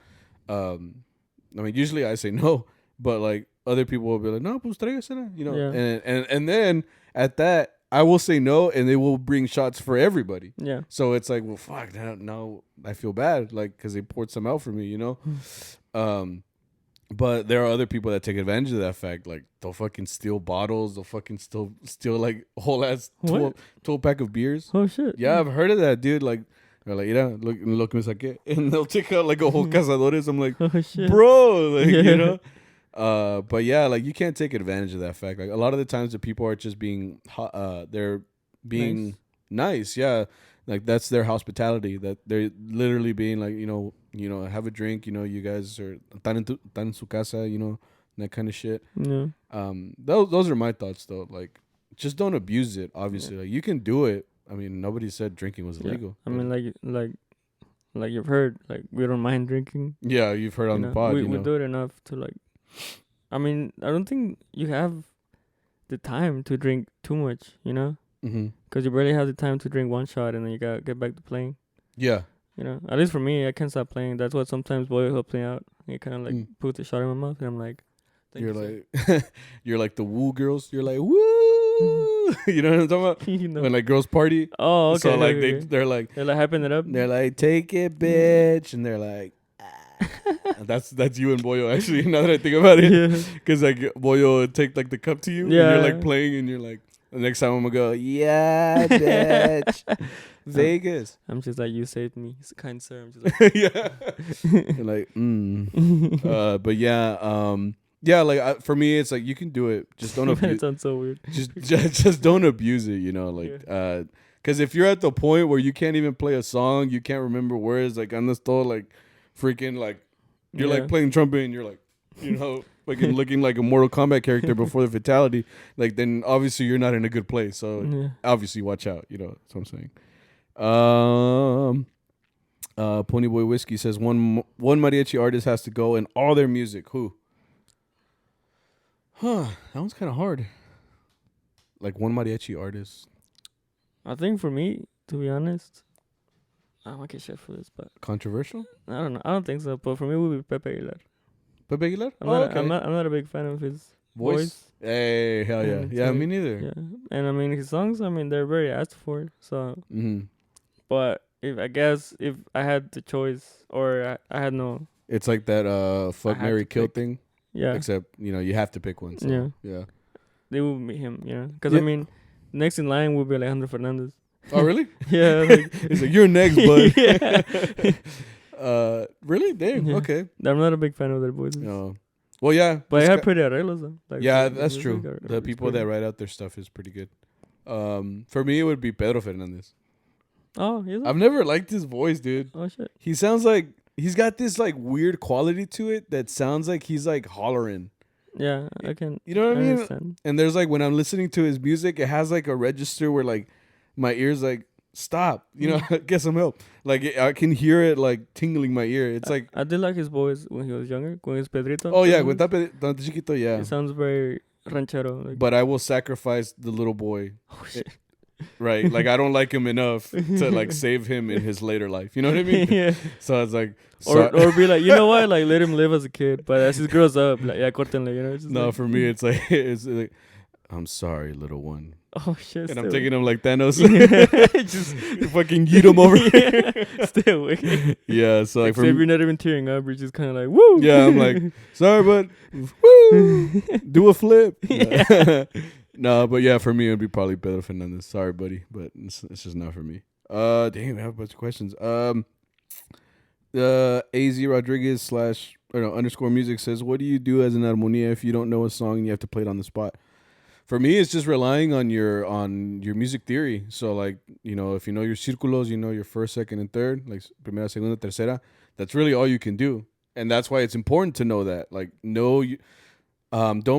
I mean, usually I say no, but like other people will be like, "No, pues tráigasela," you know. And then at that, I will say no, and they will bring shots for everybody. Yeah. So it's like, well, fuck, now I feel bad, like, because they poured some out for me, you know? But there are other people that take advantage of that fact. Like, they'll fucking steal bottles. They'll fucking steal like, whole ass 12 pack of beers. Oh, shit. Yeah, I've heard of that, dude. Like, they're like, look, me saqué. And they'll take out, like, a whole cazadores. I'm like, oh, shit. Bro, like, you know? But yeah, like you can't take advantage of that fact. Like a lot of the times the people are just being, they're being nice. Yeah. Like that's their hospitality, that they're literally being like, you know, have a drink, you know, you guys are tan en su casa, you know, that kind of shit. Yeah. Those are my thoughts though. Like just don't abuse it. Obviously, like you can do it. I mean, nobody said drinking was illegal. I mean, like you've heard, like we don't mind drinking. Yeah. You've heard on the pod. We do it enough to like, I mean, I don't think you have the time to drink too much, you know? Because you barely have the time to drink one shot and then you got to get back to playing. Yeah. You know, at least for me, I can't stop playing. That's what sometimes boy helps me out. He kind of like puts a shot in my mouth and I'm like, You're like, you're like the woo girls. You're like woo. You know what I'm talking about? You know. When like girls party. Oh, okay. So like okay. they're like hyping it up. They're like, take it, bitch, and they're like, that's you and Boyo actually. Now that I think about it, because like Boyo would take like the cup to you, and you're like playing, and you're like, the next time I'm gonna go, yeah, bitch, Vegas. I'm just like, you saved me, it's a kind sir. I'm just like, yeah, you're like, but yeah, yeah, like for me, it's like you can do it, just don't abuse. It sounds so weird. Just don't abuse it, you know, like because if you're at the point where you can't even play a song, you can't remember words, like on the store, like freaking like you're like playing trumpet and you're like, you know, like looking like a Mortal Kombat character before the fatality, like then obviously you're not in a good place. So obviously watch out, you know, that's what I'm saying. Ponyboy Whiskey says one mariachi artist has to go in all their music. Who? That one's kind of hard. Like one mariachi artist. I think for me, to be honest, I don't get shit for this, but controversial. I don't know. I don't think so. But for me, it would be Pepe Aguilar. Pepe Aguilar? I'm not a big fan of his voice. Hey, hell yeah. Yeah, me neither. Yeah. And I mean, his songs, I mean, they're very asked for. So, but if I had the choice or I had no. It's like that fuck, marry, kill thing. Yeah. Except, you know, you have to pick one. So, yeah. They would be him, you know? Because, I mean, next in line would be Alejandro Fernandez. Oh, really? Yeah. Like, he's like, you're next, bud. Really? Damn. Yeah. Okay. I'm not a big fan of their voices. No. Well, yeah. But I have pretty arreglos, though. Like, yeah, that's true. The people that write out their stuff is pretty good. For me, it would be Pedro Fernandez. Oh, is it? I've never liked his voice, dude. Oh, shit. He sounds like, he's got this, like, weird quality to it that sounds like he's, like, hollering. Yeah, I can. You know what I mean? Understand. And there's, like, when I'm listening to his music, it has, like, a register where, like, my ears, like, stop, you know, get some help. Like, I can hear it, like, tingling my ear. It's like... I did like his voice when he was younger, when he was Pedrito. Oh, yeah, with Tante Chiquito, yeah. It sounds very ranchero. Like. But I will sacrifice the little boy. Oh, shit. Right? Like, I don't like him enough to, like, save him in his later life. You know what I mean? Yeah. So it's like... Or be like, you know what? Like, let him live as a kid. But as he grows up, like, yeah, córtenle, you know? It's no, like, for me, it's like, I'm sorry, little one. Oh, shit. And I'm taking him like Thanos. Just fucking yeet him over. Stay away. Yeah, so like, if you're not even tearing up, you're just kind of like, woo. Yeah, I'm like, sorry, but woo, do a flip. Yeah. No, but yeah, for me, it would be probably Pedro Fernandez. Sorry, buddy, but it's just not for me. Damn, I have a bunch of questions. AZ Rodriguez _ music says, what do you do as an armonia if you don't know a song and you have to play it on the spot? For me, it's just relying on your music theory. So, like, you know, if you know your círculos, you know your first, second, and third, like primera, segunda, tercera. That's really all you can do, and that's why it's important to know that. Like, don't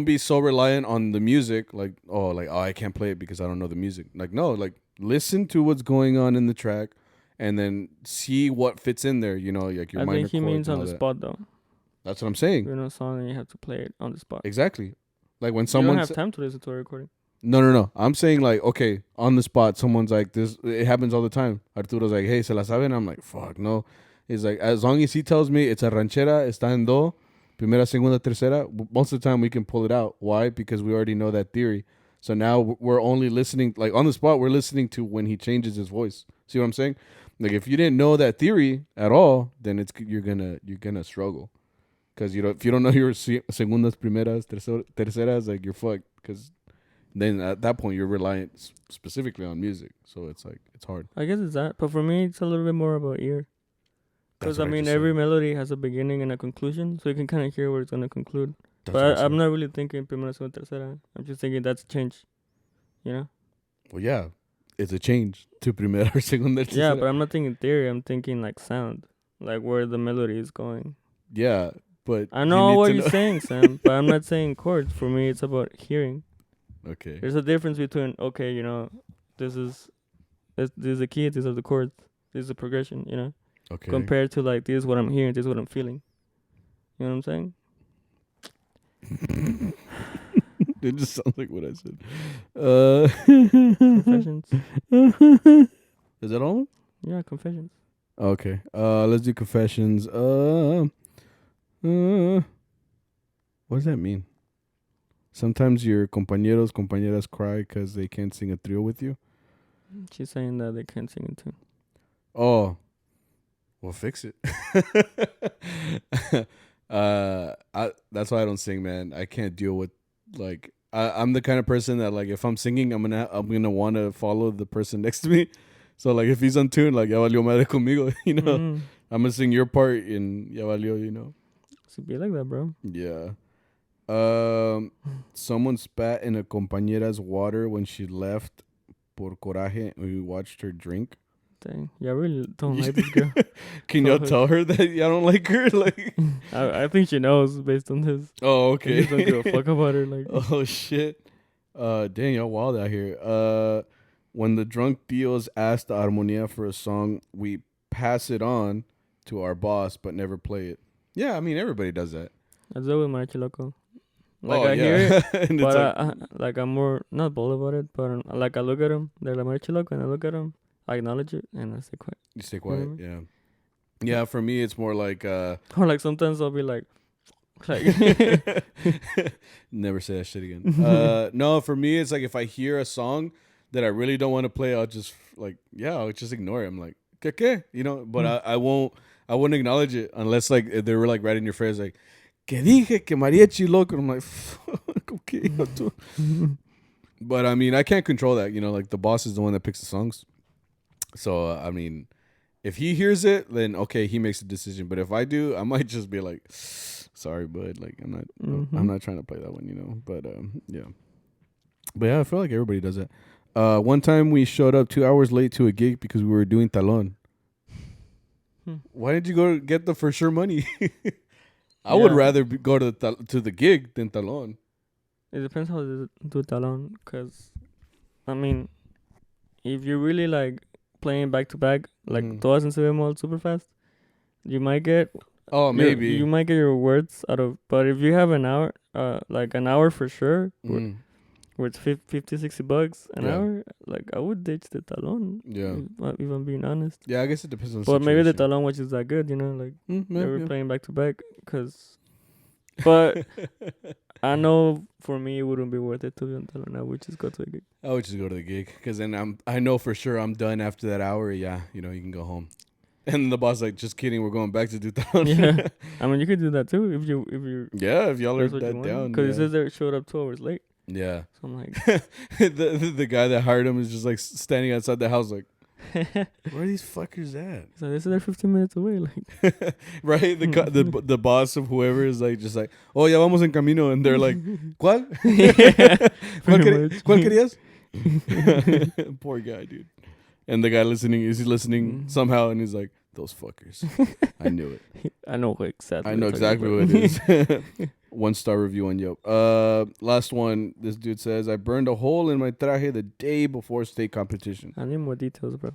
be so reliant on the music. Like, oh, I can't play it because I don't know the music. Like, no, like listen to what's going on in the track, and then see what fits in there. You know, like your minor chords. I think he means on the spot, though. That's what I'm saying. You know a song and you have to play it on the spot. Exactly. Like when someone... You don't have time to listen to a recording. No. I'm saying like, okay, on the spot, someone's like, this, it happens all the time. Arturo's like, hey, se la saben? I'm like, fuck, no. He's like, as long as he tells me it's a ranchera, está en do, primera, segunda, tercera, most of the time we can pull it out. Why? Because we already know that theory. So now we're only listening, like on the spot, we're listening to when he changes his voice. See what I'm saying? Like if you didn't know that theory at all, then you're gonna struggle. Because if you don't know your segundas, primeras, terceras, like you're fucked. Because then at that point you're reliant specifically on music, so it's like it's hard. I guess it's that, but for me it's a little bit more about ear. Because I mean every melody has a beginning and a conclusion, so you can kind of hear where it's gonna conclude. But I'm not really thinking primera, segunda, tercera. I'm just thinking that's a change, you know. Well, yeah, it's a change to primera or segunda. Tercera. Yeah, but I'm not thinking theory. I'm thinking like sound, like where the melody is going. Yeah. But I know what you're saying, Sam, but I'm not saying chords. For me, it's about hearing. Okay. There's a difference between, okay, you know, this is the key, these are the chords, this is the progression, you know. Okay. Compared to like, this is what I'm hearing, this is what I'm feeling. You know what I'm saying? It just sounds like what I said. Confessions. Is that all? Yeah, confessions. Okay. Let's do confessions. What does that mean? Sometimes your compañeras cry because they can't sing a trio with you. She's saying that they can't sing it too. Oh, well, fix it. That's why I don't sing, man. I can't deal with like I'm the kind of person that like if I'm singing, I'm gonna want to follow the person next to me. So like if he's on tune, like ya valió madre conmigo, you know. Mm. I'm gonna sing your part in ya valió, you know. So be like that, bro. Yeah. Someone spat in a compañera's water when she left por coraje and we watched her drink. Dang. Yeah, I really don't like this girl. Can y'all tell her that I don't like her? Like, I think she knows based on this. oh, okay. I just don't give a fuck about her. Like, oh shit. Dang, y'all wild out here. When the drunk tios ask the Armonía for a song, we pass it on to our boss, but never play it. Yeah, I mean everybody does that. I do it with Mariachi Loco. Like I hear it, but like I'm more not bold about it, but like I look at him, they're like Mariachi Loco, and I look at him, I acknowledge it, and I stay quiet. You stay quiet, yeah. Yeah, for me it's more like or like sometimes I'll be like never say that shit again. No, for me it's like if I hear a song that I really don't want to play, I'll just like I'll just ignore it. I'm like, ¿qué? You know, but I won't acknowledge it unless like they were like right in your face like que dije que Mariachi Loco. I'm like, fuck, okay. But I mean, I can't control that. You know, like the boss is the one that picks the songs. So I mean, if he hears it, then okay, he makes a decision. But if I do, I might just be like, sorry, bud. Like I'm not trying to play that one. You know. But yeah. But yeah, I feel like everybody does that. One time we showed up 2 hours late to a gig because we were doing talon. Why did you go get the for sure money? I would rather go to the gig than talon. It depends how to do talon, cause I mean, if you're really like playing back to back, like todas en si bemol super fast, you might get maybe you might get your words out of. But if you have an hour, like an hour for sure, where it's $50-$60 an hour, like I would ditch the talon. Yeah, if I'm being honest. Yeah, I guess it depends on. But maybe the talon, which is that good, you know, like they were playing back to back, cause. But I know for me it wouldn't be worth it to be on talon. I would just go to the gig. I would just go to the gig because then I know for sure I'm done after that hour. Yeah, you know, you can go home. And the boss like, just kidding, we're going back to do talon. Yeah, I mean you could do that too if you. Yeah, if y'all are that down. Because it says they showed up 2 hours late. Yeah. So I'm like, the guy that hired him is just like standing outside the house like, where are these fuckers at? So they said they're 15 minutes away, like. Right? The boss of whoever is like just like, oh, ya vamos en camino, and they're like, ¿cuál? ¿Cuál querías? Poor guy, dude. And the guy he's listening somehow, and he's like, those fuckers. I knew it. I know exactly. I know exactly what it is. 1-star review on Yelp. Last one. This dude says, I burned a hole in my traje the day before state competition. I need more details, bro.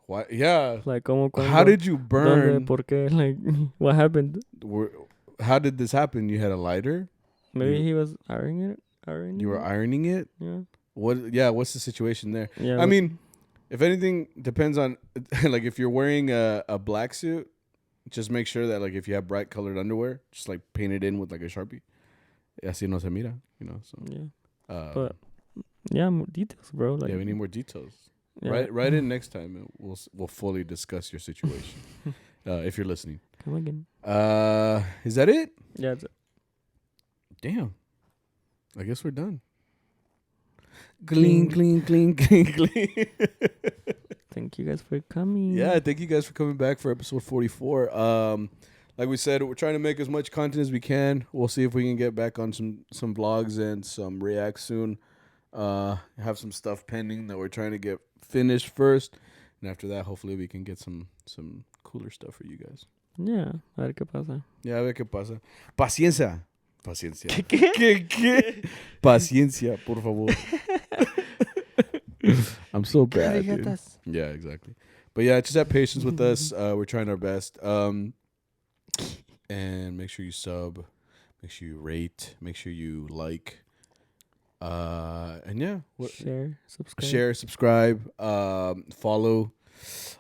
What? Yeah. Like, how did you burn? ¿Por qué? Like, what happened? How did this happen? You had a lighter? Maybe he was ironing it. You were ironing it? Yeah. What? Yeah. What's the situation there? Yeah. I mean, if anything, depends on like if you're wearing a black suit. Just make sure that like if you have bright colored underwear, just like paint it in with like a Sharpie. Así no se mira, you know. So yeah. But yeah, more details, bro. Like, yeah, we need more details. Yeah. Write in next time, and we'll fully discuss your situation. If you're listening. Come again. Is that it? Yeah. That's it. Damn. I guess we're done. Clean. Thank you guys for coming. Yeah, thank you guys for coming back for episode 44. Like we said, we're trying to make as much content as we can. We'll see if we can get back on some vlogs and some reacts soon. Have some stuff pending that we're trying to get finished first. And after that, hopefully we can get some cooler stuff for you guys. Yeah, a ver qué pasa. Yeah, a ver qué pasa. Paciencia. ¿Qué? Paciencia, por favor. I'm so bad, dude. Yeah, exactly. But yeah, just have patience with us. We're trying our best. And make sure you sub. Make sure you rate. Make sure you like. And yeah. Share, subscribe. Follow.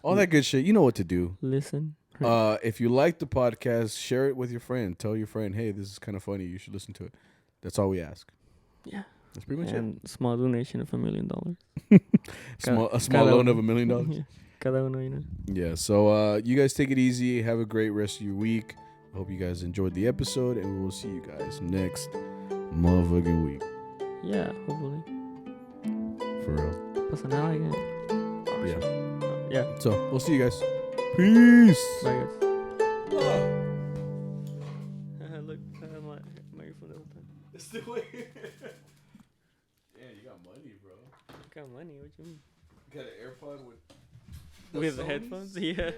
All that good shit. You know what to do. Listen. If you like the podcast, share it with your friend. Tell your friend, hey, this is kind of funny. You should listen to it. That's all we ask. Yeah. That's pretty much and small donation of $1 million. A small loan of $1 million. Yeah. Cada uno, you know. Yeah. So you guys take it easy. Have a great rest of your week. I hope you guys enjoyed the episode, and we will see you guys next motherfucking week. Yeah, hopefully. For real. Pasa nada again. Yeah. Yeah. So we'll see you guys. Peace. Bye, guys. Look, I have my microphone the whole time. It's the way. Yeah, you got money, bro. I got money. What you mean? You got an AirPod with With the headphones? Yeah.